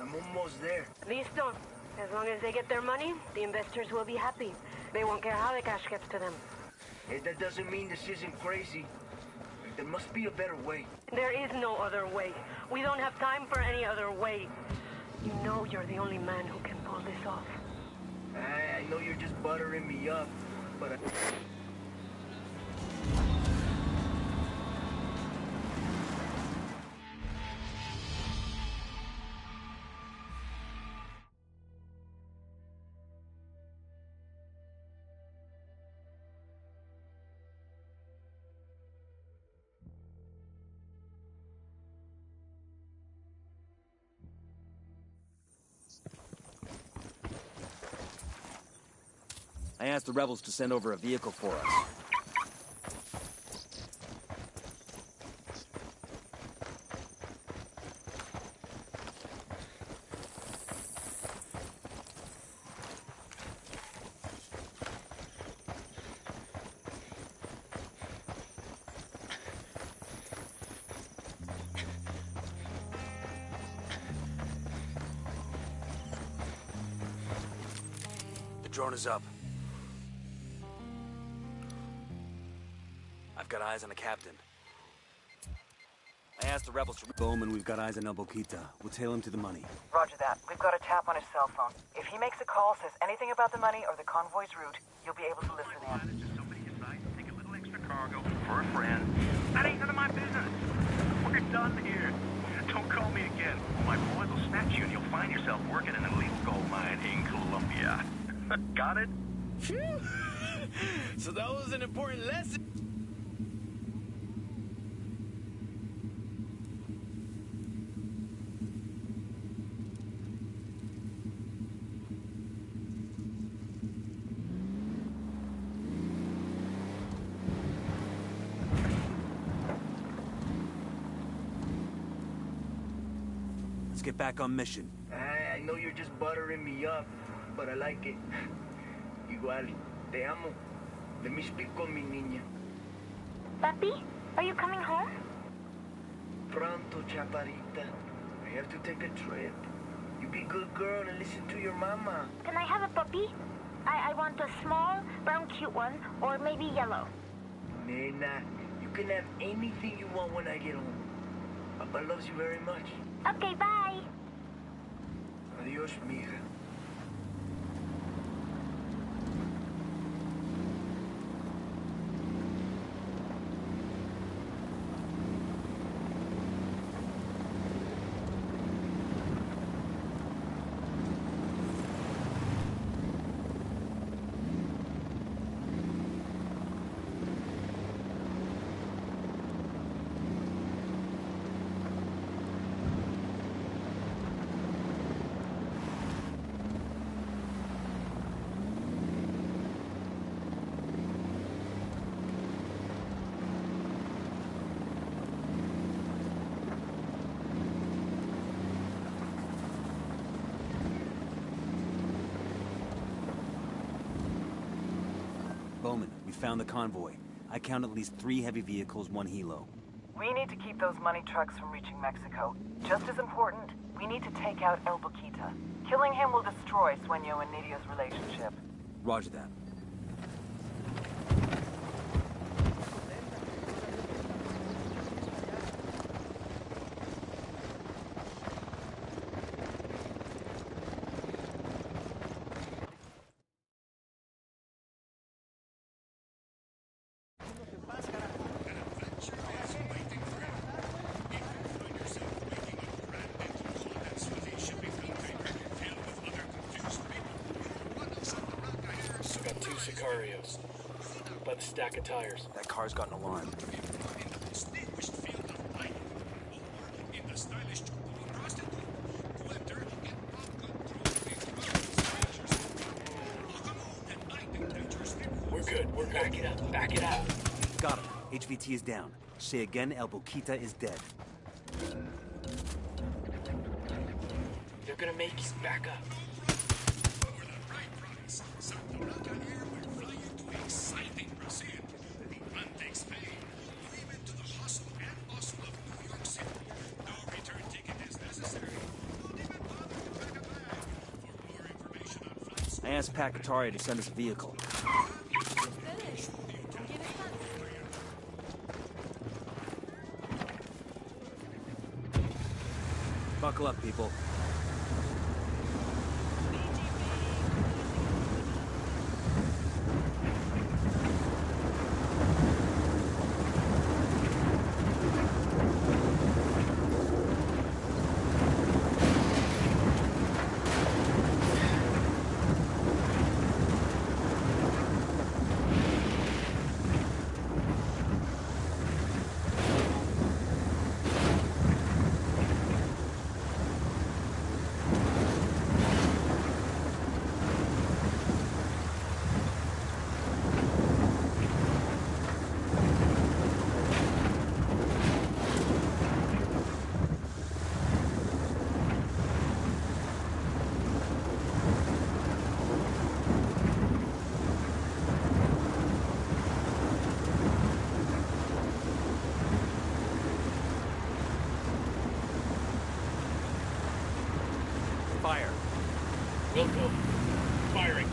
I'm almost there. Listo. As long as they get their money, the investors will be happy. They won't care how the cash gets to them. Hey, that doesn't mean this isn't crazy. There must be a better way. There is no other way. We don't have time for any other way. You know you're the only man who can pull this off. I know you're just buttering me up, but I asked the rebels to send over a vehicle for us. The drone is up. I've got eyes on the captain. I asked the rebels to... Bowman, we've got eyes on El Boquita. We'll tail him to the money. Roger that. We've got a tap on his cell phone. If he makes a call, says anything about the money or the convoy's route, you'll be able to listen in. Somebody decides to take a little extra cargo for a friend. That ain't none of my business. We're done here. Don't call me again. My boys will snatch you and you'll find yourself working in an illegal gold mine in Colombia. Got it? Phew. So that was an important lesson. Let's get back on mission. I know you're just buttering me up, but I like it. Igual, te amo. Let me speak con mi niña. Papi, are you coming home? Pronto, chaparita. I have to take a trip. You be good girl and listen to your mama. Can I have a puppy? I want a small, brown, cute one, or maybe yellow. Nena, you can have anything you want when I get home. Papa loves you very much. Okay, bye. Adios, mija. Bowman, we found the convoy. I count at least 3 heavy vehicles, 1 helo. We need to keep those money trucks from reaching Mexico. Just as important, we need to take out El Boquita. Killing him will destroy Sueño and Nidio's relationship. Roger that. Sicarios. By the stack of tires. That car's got an alarm. We're good. We're good. Back it up. Back it up. Got him. HVT is down. Say again, El Boquita is dead. They're gonna make you back up. I asked Pat Katari to send us a vehicle. Buckle up, people. Fire. Wilco. Firing.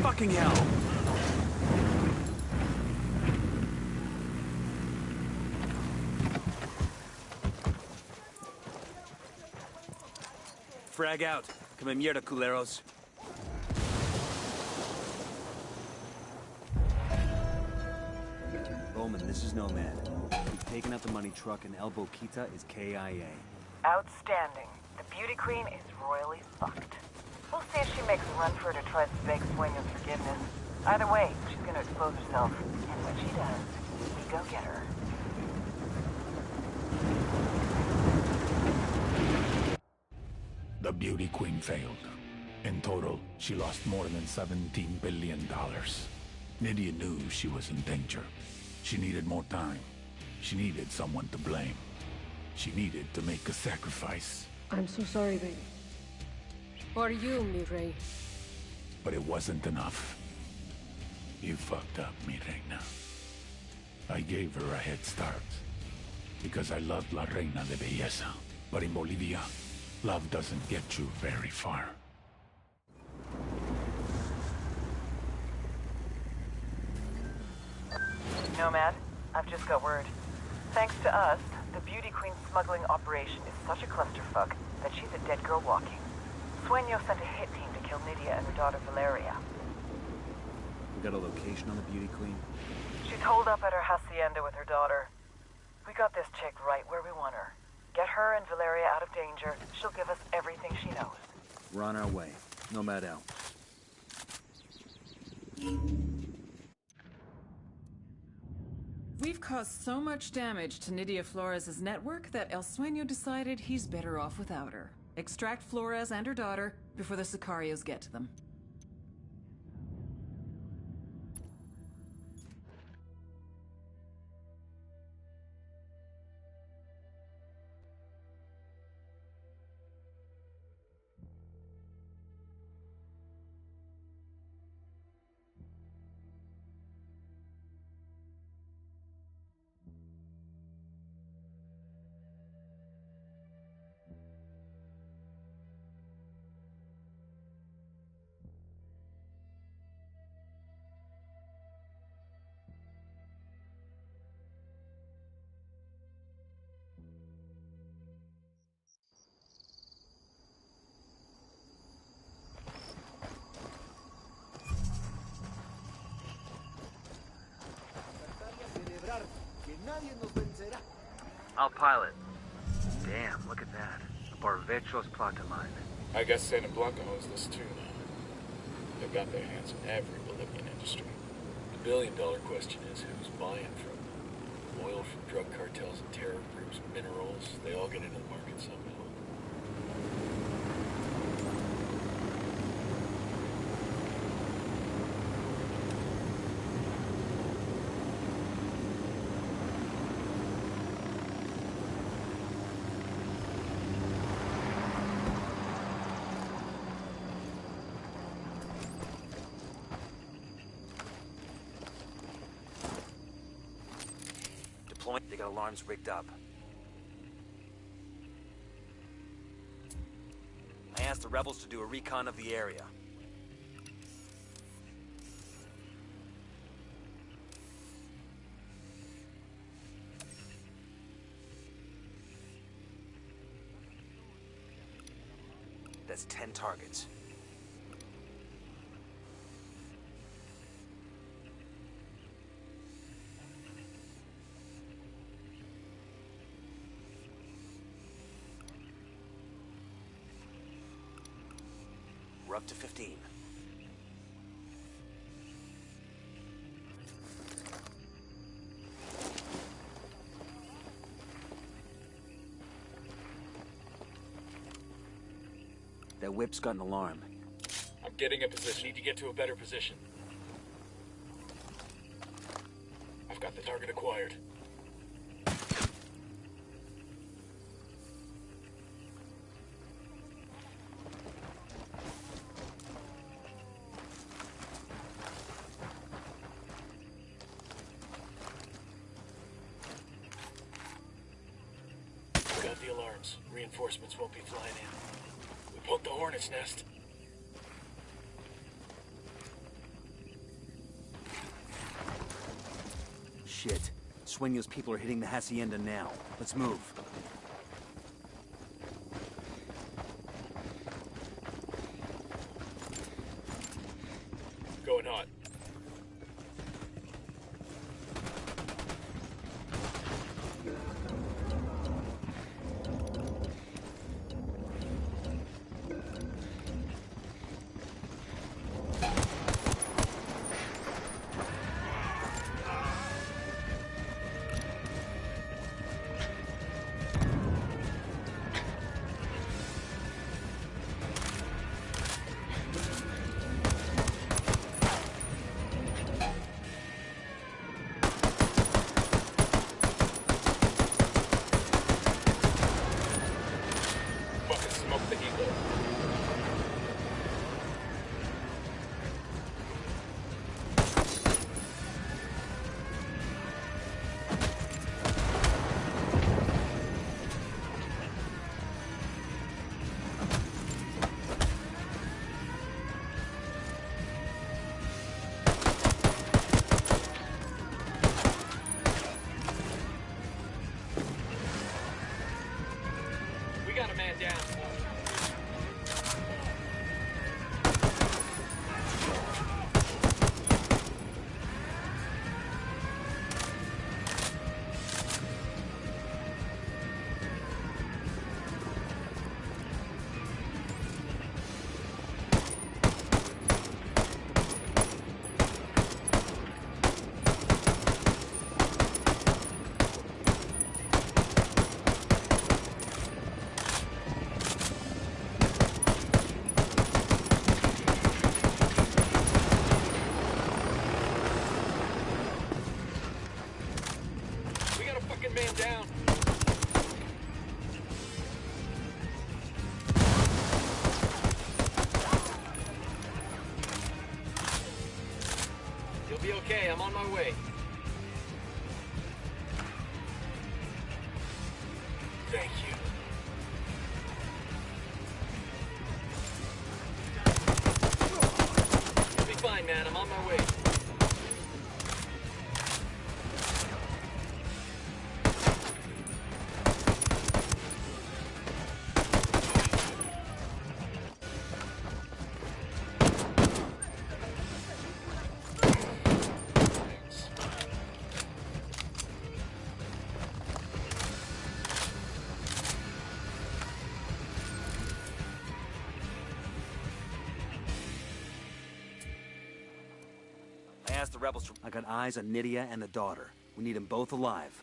Fucking hell! Frag out. Come mierda, culeros. Bowman, this is Nomad. We've taken out the money truck and El Boquita is KIA. Outstanding. The beauty queen is royally fucked. We'll see if she makes a run for it or tries to beg Sueño's forgiveness. Either way, she's gonna expose herself. And when she does, we go get her. The beauty queen failed. In total, she lost more than $17 billion. Nydia knew she was in danger. She needed more time. She needed someone to blame. She needed to make a sacrifice. I'm so sorry, baby. For you, mi rey. But it wasn't enough. You fucked up, mi reina. I gave her a head start. Because I loved La Reina de Belleza. But in Bolivia, love doesn't get you very far. Nomad, I've just got word. Thanks to us, the beauty queen smuggling operation is such a clusterfuck that she's a dead girl walking. Sueño sent a hit team to kill Nydia and her daughter Valeria. We got a location on the beauty queen? She's holed up at her hacienda with her daughter. We got this chick right where we want her. Get her and Valeria out of danger. She'll give us everything she knows. We're on our way. Nomad out. We've caused so much damage to Nydia Flores' network that El Sueño decided he's better off without her. Extract Flores and her daughter before the Sicarios get to them. nadie nos vencerá. I'll pilot. Damn, look at that. A Barvechos plata mine. I guess Santa Blanca owns this too now. They've got their hands in every Bolivian industry. The billion-dollar question is who's buying from them. Oil from drug cartels and terror groups, minerals, they all get into the market somehow. They got alarms rigged up. I asked the rebels to do a recon of the area. That's 10 targets. We're up to 15. That whip's got an alarm. I'm getting a position. Need to get to a better position. I've got the target acquired. Got the alarms. Reinforcements won't be flying in. We poked the hornet's nest. Shit. Sueño's people are hitting the hacienda now. Let's move. Going hot. Man down. You'll be okay. I'm on my way. Thank you. You'll be fine, man. I'm on my way. past the rebels from... I got eyes on Nydia and the daughter. We need them both alive.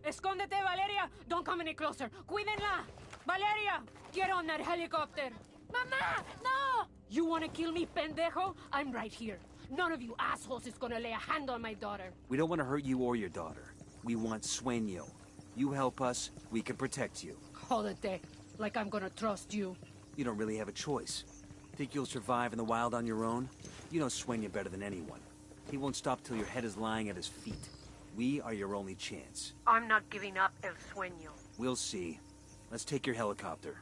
Escóndete, Valeria! Don't come any closer! ¡Cuídenla! Valeria! Get on that helicopter! Mama! No! You wanna kill me, pendejo? I'm right here. None of you assholes is gonna lay a hand on my daughter. We don't want to hurt you or your daughter. We want Sueño. You help us, we can protect you. Jódete. Like I'm gonna trust you. You don't really have a choice. Think you'll survive in the wild on your own? You know Sueño better than anyone. He won't stop till your head is lying at his feet. We are your only chance. I'm not giving up El Sueño. We'll see. Let's take your helicopter.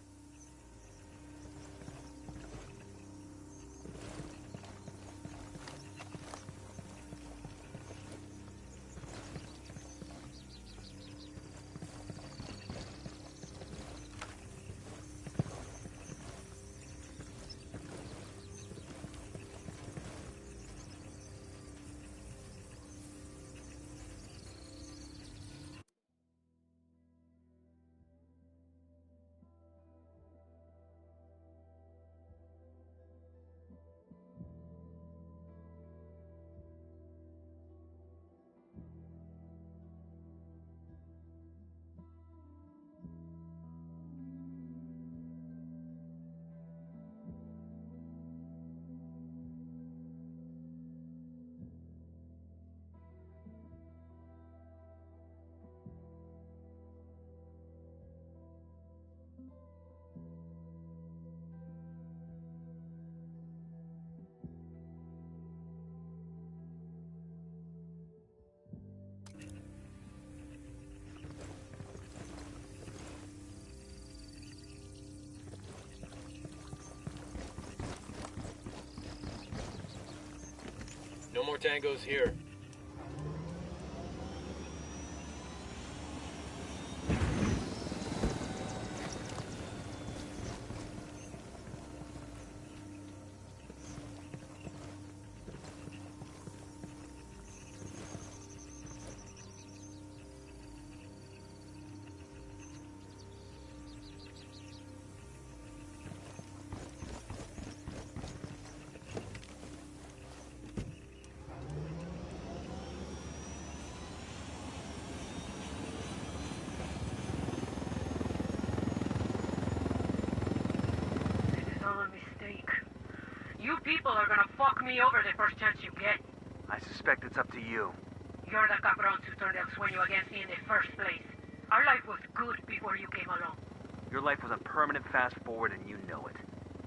No more tangos here. People are gonna fuck me over the first chance you get. I suspect it's up to you. You're the cabrons who turned El Sueño against me in the first place. Our life was good before you came along. Your life was a permanent fast forward and you know it.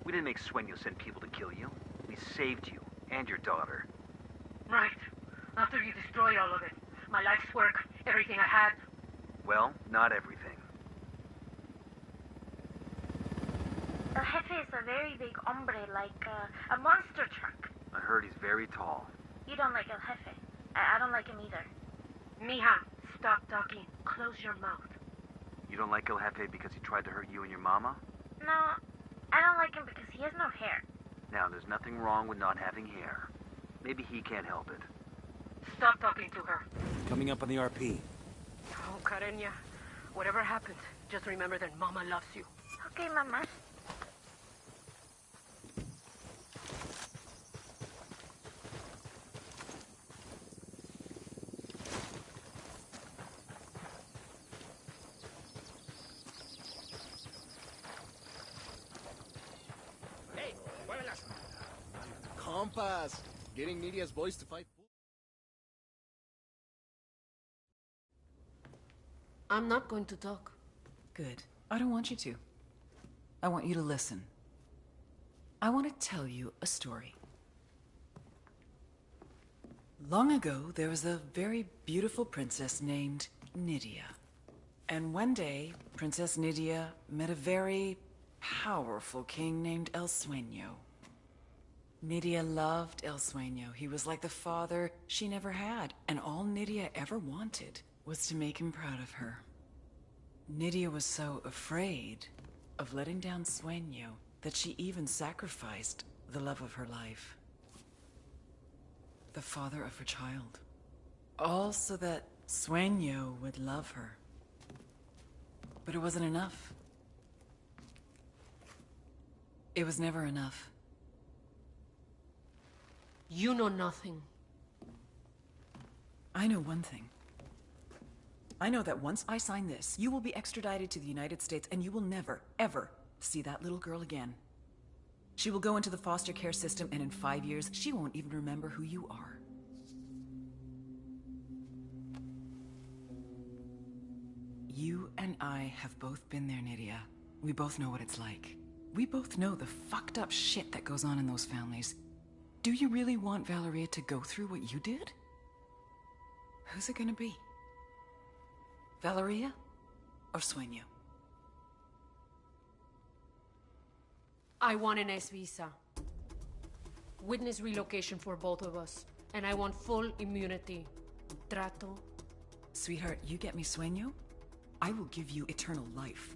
We didn't make Sueño send people to kill you. We saved you and your daughter. Right. After you destroyed all of it. My life's work, everything I had. Well, not everything. El Jefe is a very big hombre, like a monster truck. I heard he's very tall. You don't like El Jefe. I don't like him either. Mija, stop talking. Close your mouth. You don't like El Jefe because he tried to hurt you and your mama? No, I don't like him because he has no hair. Now, there's nothing wrong with not having hair. Maybe he can't help it. Stop talking to her. Coming up on the RP. Oh, Karenya, whatever happens, just remember that Mama loves you. Okay, Mama. Hey, muévelas. Compas, getting Nidia's boys to fight. I'm not going to talk. Good. I don't want you to. I want you to listen. I want to tell you a story. Long ago, there was a very beautiful princess named Nydia. And one day, Princess Nydia met a very powerful king named El Sueño. Nydia loved El Sueño. He was like the father she never had, and all Nydia ever wanted was to make him proud of her. Nydia was so afraid of letting down Sueño that she even sacrificed the love of her life. The father of her child. All so that Sueño would love her. But it wasn't enough. It was never enough. You know nothing. I know one thing. I know that once I sign this, you will be extradited to the United States and you will never, ever see that little girl again. She will go into the foster care system and in 5 years, she won't even remember who you are. You and I have both been there, Nydia. We both know what it's like. We both know the fucked up shit that goes on in those families. Do you really want Valeria to go through what you did? Who's it gonna be? Valeria or Sueño? I want an S visa. Witness relocation for both of us. And I want full immunity. Trato. Sweetheart, you get me Sueño, I will give you eternal life.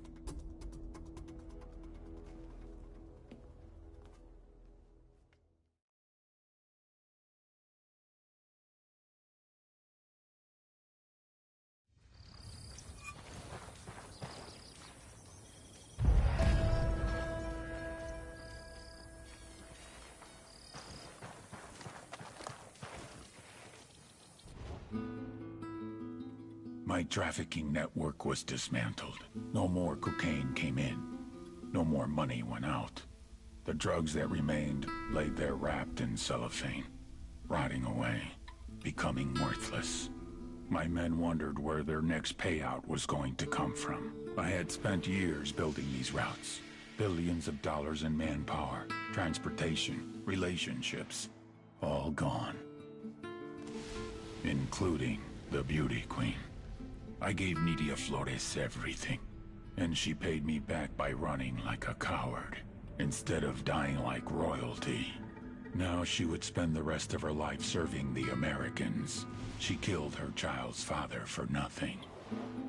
My trafficking network was dismantled. No more cocaine came in. No more money went out. The drugs that remained lay there wrapped in cellophane, rotting away, becoming worthless. My men wondered where their next payout was going to come from. I had spent years building these routes. Billions of dollars in manpower, transportation, relationships, all gone. Including the beauty queen. I gave Nydia Flores everything, and she paid me back by running like a coward, instead of dying like royalty. Now she would spend the rest of her life serving the Americans. She killed her child's father for nothing.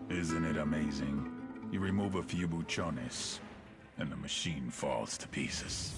Isn't it amazing? You remove a few buchones, and the machine falls to pieces.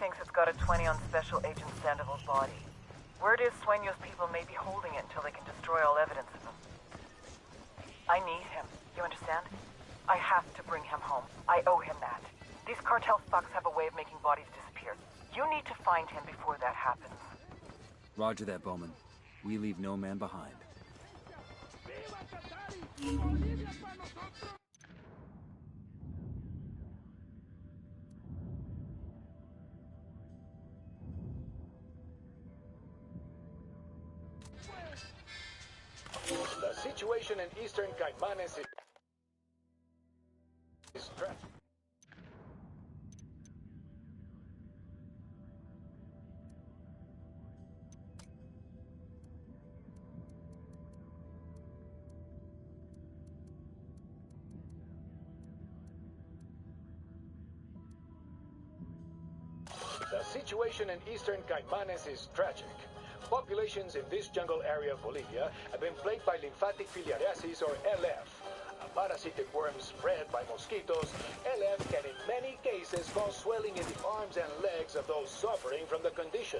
thinks it's got a 20 on Special Agent Sandoval's body. Word is Sueño's people may be holding it until they can destroy all evidence of him. I need him, you understand? I have to bring him home. I owe him that. These cartel fucks have a way of making bodies disappear. You need to find him before that happens. Roger that, Bowman. We leave no man behind. The situation in eastern Caimanes is tragic. The situation in eastern Caimanes is tragic. Populations in this jungle area of Bolivia have been plagued by lymphatic filariasis, or LF. A parasitic worm spread by mosquitoes, LF can in many cases cause swelling in the arms and legs of those suffering from the condition.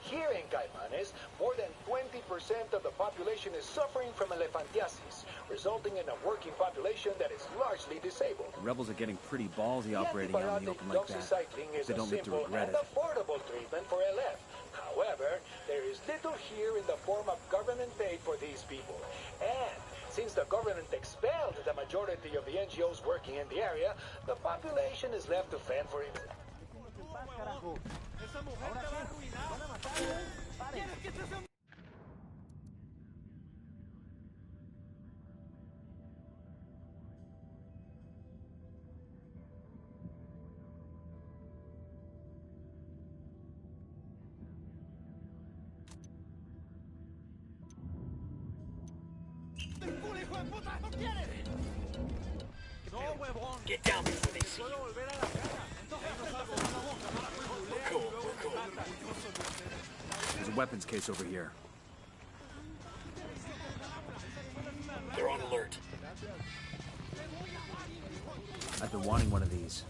Here in Caimanes, more than 20% of the population is suffering from elephantiasis, resulting in a working population that is largely disabled. The rebels are getting pretty ballsy operating out in the open like that. Doxycycline is They a don't live to simple regret and it. affordable treatment for LF. However, there is little here in the form of government aid for these people. And since the government expelled the majority of the NGOs working in the area, the population is left to fend for itself. Get down before they see you. We're cool, we're cool. There's a weapons case over here. They're on alert. I've been wanting one of these.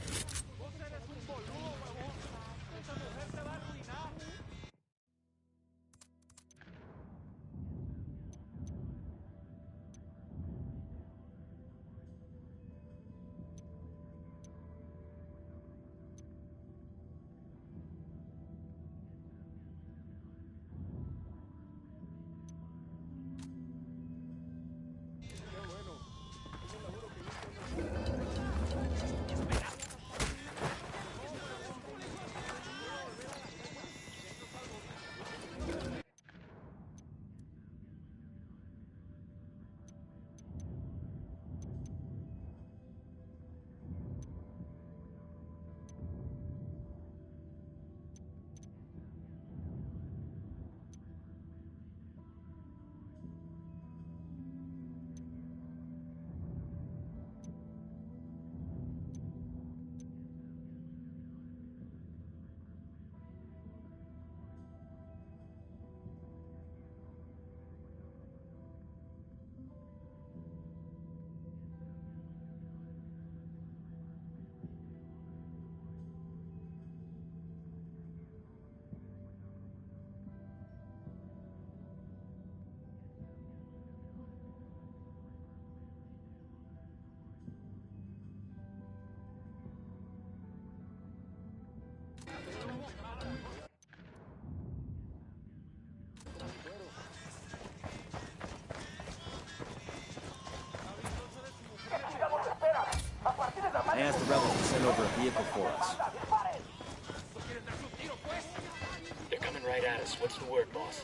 I asked the rebels to send over a vehicle for us. They're coming right at us. What's the word, boss?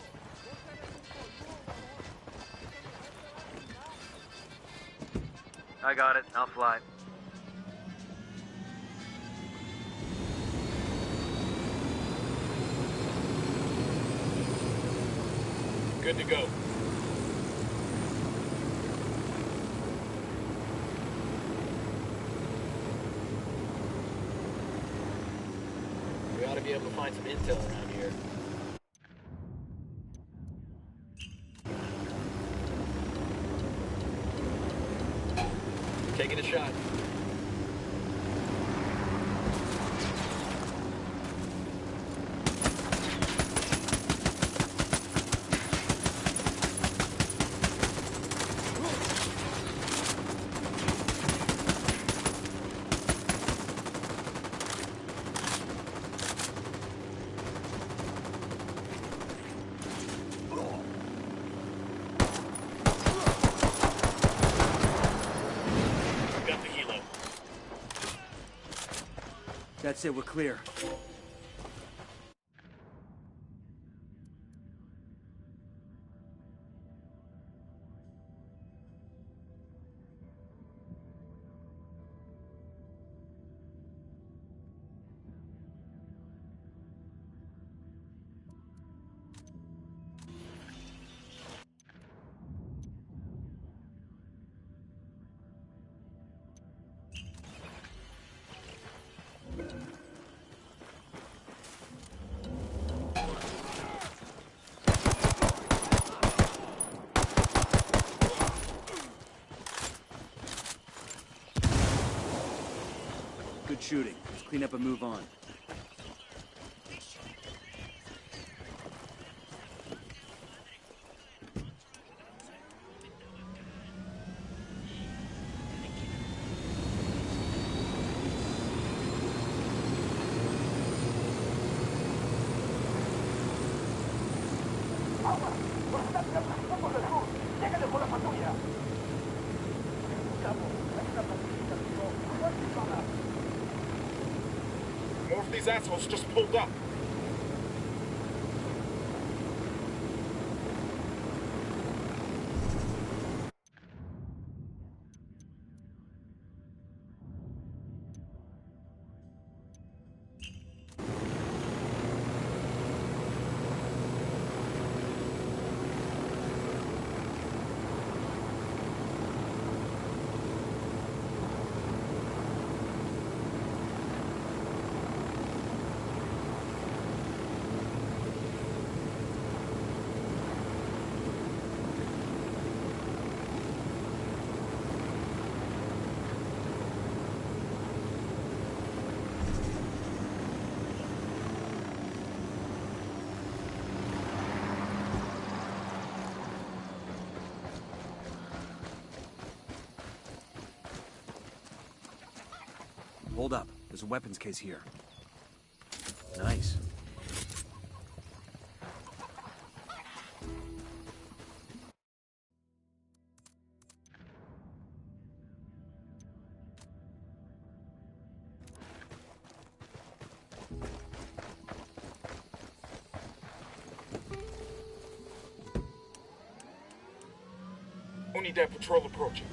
I got it. I'll fly. Good to go. We ought to be able to find some intel around here. Taking a shot. That's it, we're clear. Good shooting. Let's clean up and move on. ¡Agua! ¡Nos están tirando los puntos del sur! ¡Lléguenle con la patrulla! Cabo, hay una patrulla, no hay nada. More of these assholes just pulled up. Hold up. There's a weapons case here. Nice. Unidad patrol approaching.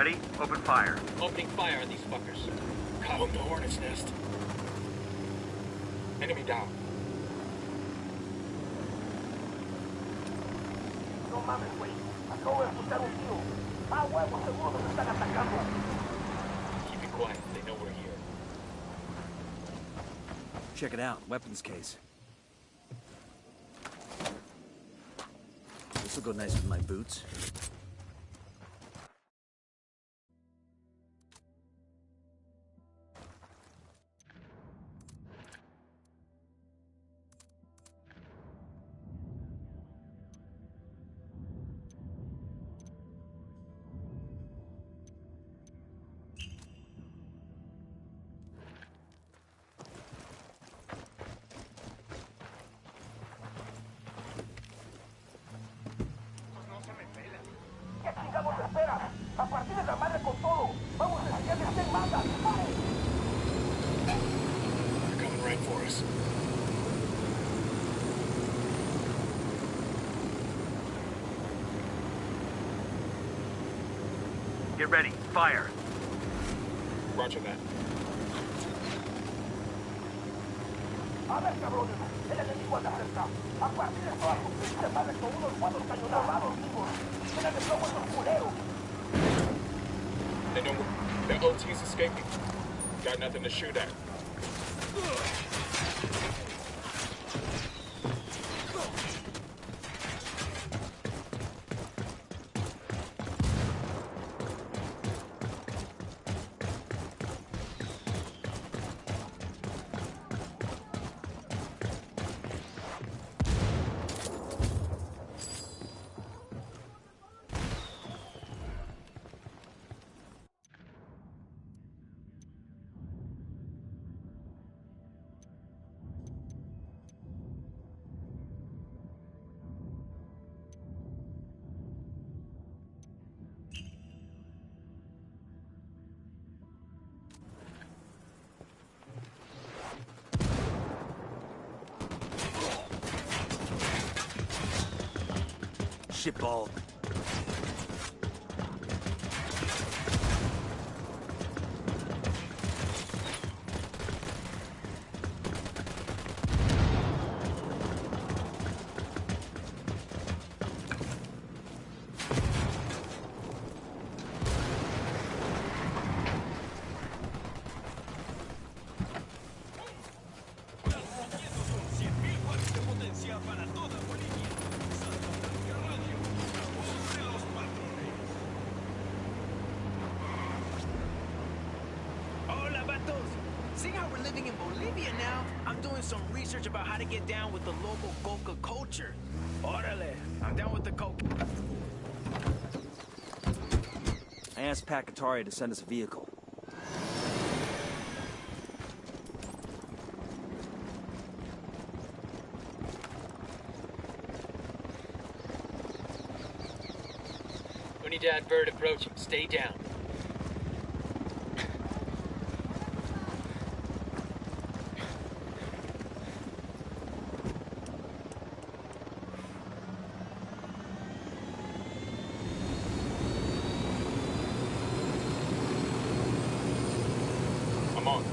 Ready? Open fire. Opening fire on these fuckers. Call them the hornet's nest. Enemy down. No mames, güey. Acabo de escuchar un tiro. Ah, huevo, seguro nos están atacando. Keep it quiet. They know we're here. Check it out. Weapons case. This will go nice with my boots. ¿Qué chingados esperas? A partir de la madre con todo. Vamos a enseñarles quién manda. ¡Vamos! They're coming right for us. Get ready. Fire. Roger that. A ver, cabrones. El enemigo anda cerca. A partir de toda su pinche madre con unos buenos cañonazos vivos. Tienen de plomo esos culeros. They know the OT's escaping. Got nothing to shoot at. Shitball. Hola, vatos. Seeing how we're living in Bolivia now, I'm doing some research about how to get down with the local coca culture. Órale, I'm down with the coke. I asked Pakatari to send us a vehicle. Unidad bird approaching. Stay down. I'm on.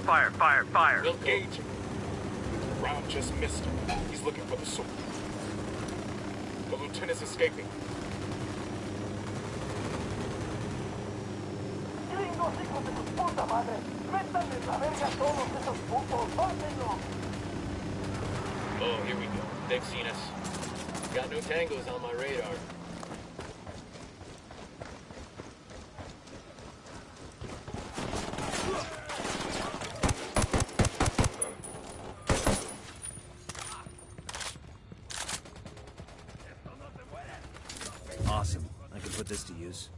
Fire, fire, fire. We'll gauge him. Round just missed him. He's looking for the sword. The lieutenant's escaping. Gringos, hijos de su puta madre. Métanle la verga a todos esos putos. ¡Mátenlo! Oh, here we go. They've seen us. Got no tangos on my radar. Awesome. I can put this to use.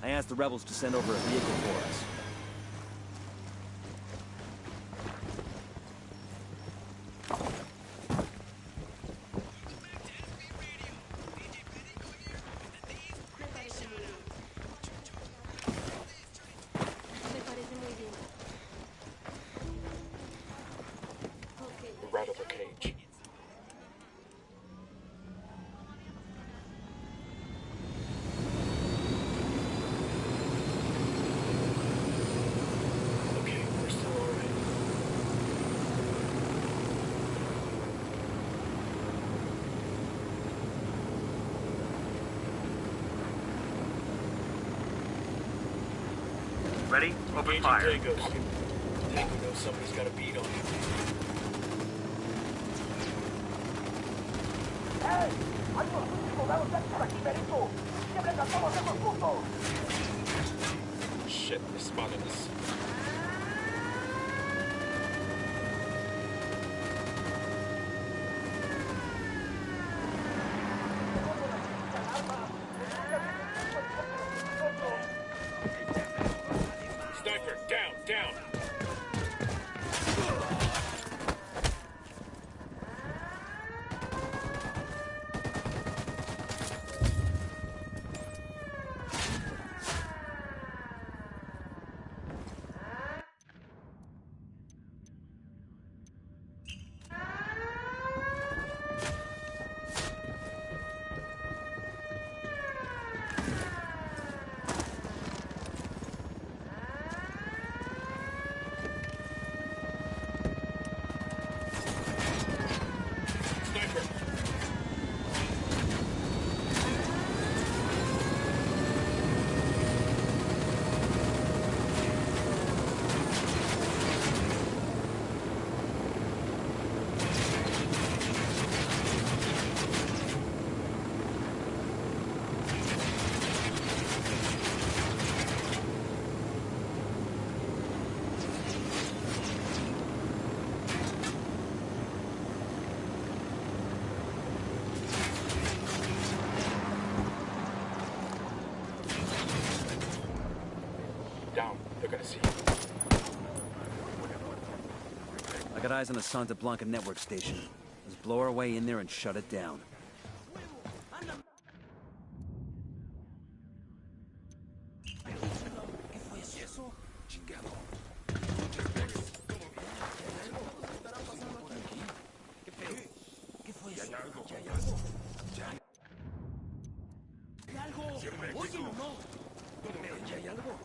I asked the rebels to send over a vehicle for us. We're out of the cage. Ready? Open Engaging fire. Tangos. Tango knows somebody's got a beat on you. ¡Hey! ¡Hay unos pinches soldados ya por aquí, Benito! ¡Siembren a todos esos putos! Shit, they spotted us. Sniper, down, down! Down. They're gonna see you. I got eyes on the Santa Blanca network station. Let's blow our way in there and shut it down. chingado. ¿Qué fue eso? ¿Ya hay algo? ¿Ya hay algo? Oye, no. ¿Ya hay algo?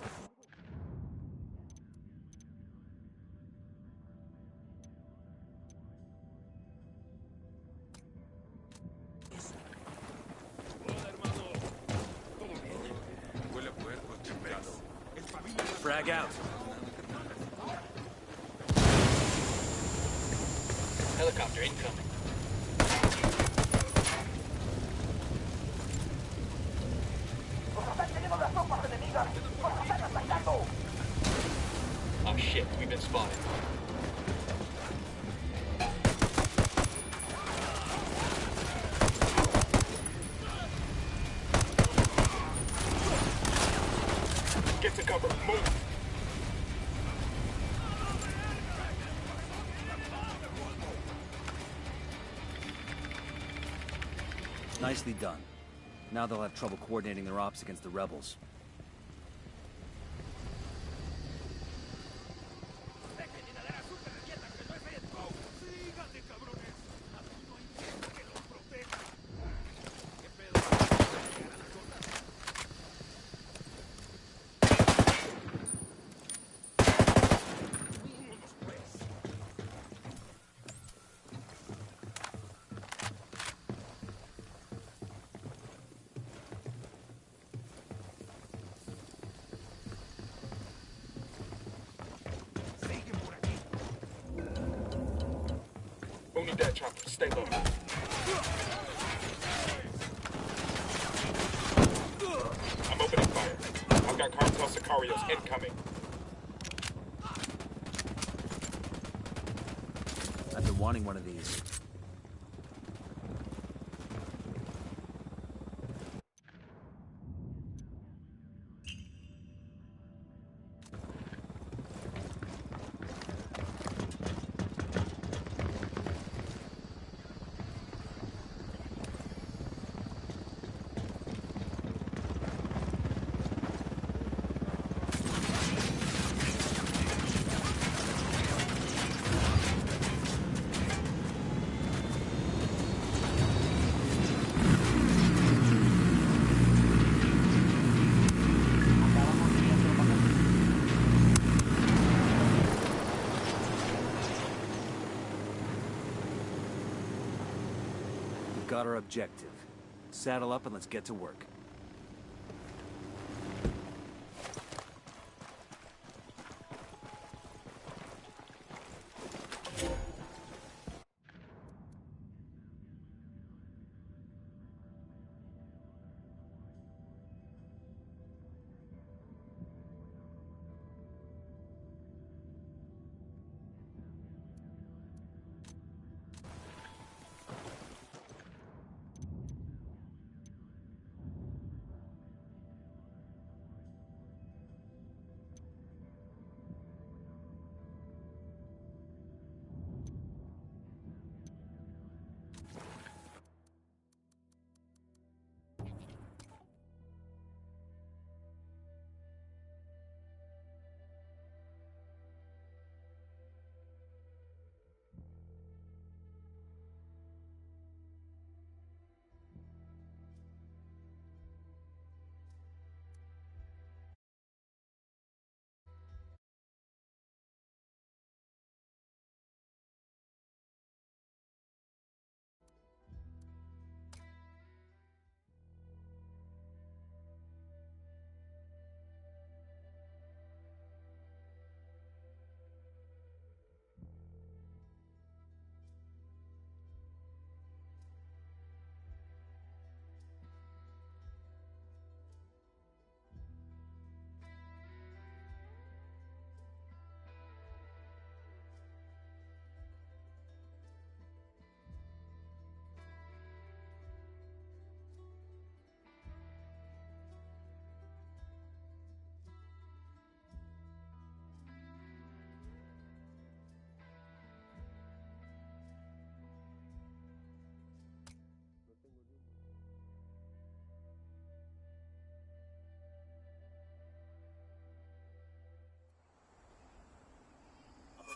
Frag out. Helicopter incoming. Oh shit, we've been spotted. Get to cover, move! Nicely done. Now they'll have trouble coordinating their ops against the rebels. Who need that chopper? Stay low. I'm opening fire. I've got Cartel Sicarios incoming. I've been wanting one of these. Got our objective. Saddle up and let's get to work.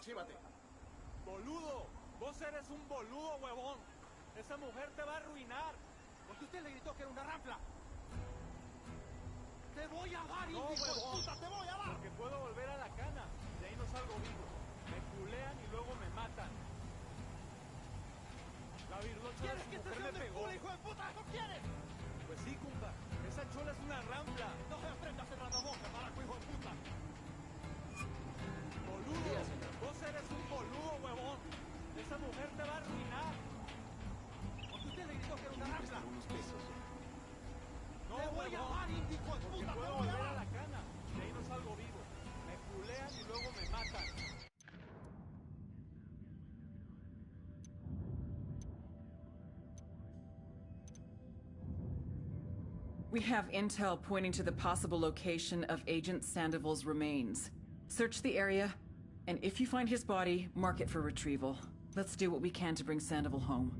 Archívate. Boludo, vos eres un boludo, huevón. Esa mujer te va a arruinar. ¿Por qué usted le gritó que era una ranfla? ¡Te voy a dar, No, hijo de huevón. puta! ¡Te voy a dar! Porque puedo volver a la cana. De ahí no salgo vivo. Me culean y luego me matan. La virlocha de ¿Quieres su que te mujer sea me un pegó. culo, hijo de puta? ¿No quieres? Pues sí, compa. Esa chola es una ranfla. No se aprenda a cerrar la boca, carajo, hijo de puta. Boludo, vos eres un boludo, huevón. Esa mujer te va a arruinar. Porque usted le gritó que era una ranfla. No, ¡Te voy a huevón. dar, hijo de Porque puta! ¡Te puedo voy a volver a dar! la cana. De ahí no salgo vivo. Me culean y luego me matan. We have intel pointing to the possible location of Agent Sandoval's remains. Search the area, and if you find his body, mark it for retrieval. Let's do what we can to bring Sandoval home.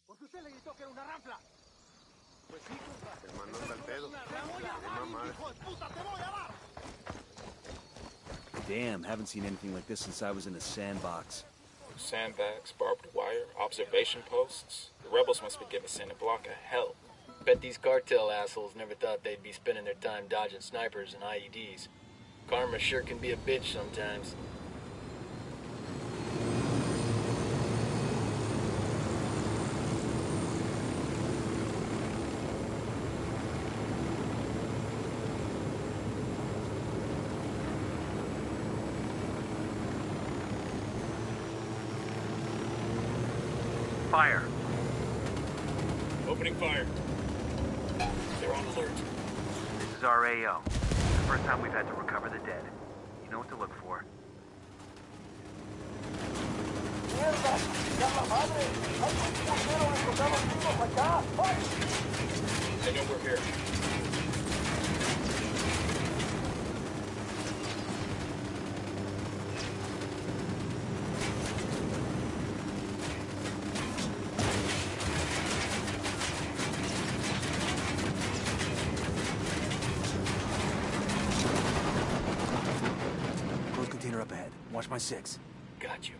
Porque usted le gritó que era una ranfla. Pues sí, compa. El mando anda al pedo. ¡Te voy a dar, hijo de puta! ¡Te voy a dar! Damn, haven't seen anything like this since I was in a sandbox. Sandbags, barbed wire, observation posts. The rebels must be giving Santa Blanca hell. Bet these cartel assholes never thought they'd be spending their time dodging snipers and IEDs. Karma sure can be a bitch sometimes. Fire. Opening fire. They're on alert. This is our AO. The first time we've had to recover the dead. You know what to look for. ¡Mierda! ¡Ya la madre! ¡Hay un puñero de soldados vivos acá! ¡Ay! They know we're here. Close container up ahead. Watch my six. Got you.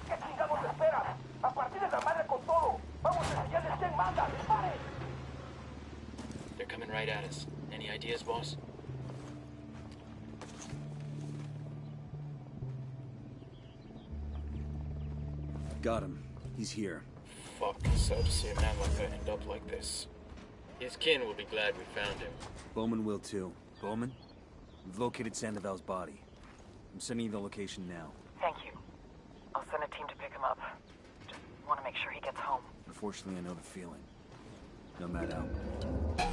¿Qué chingados esperas? ¡A partir de la madre con todo! ¡Vamos a enseñarles quién manda! ¡Disparen! They're coming right at us. Any ideas, boss? Got him. He's here. Fuck, sad to see a man like that end up like this. His kin will be glad we found him. Bowman will too. Bowman? We've located Sandoval's body. I'm sending you the location now. Thank you. I'll send a team to pick him up. Just want to make sure he gets home. Unfortunately, I know the feeling. No matter how.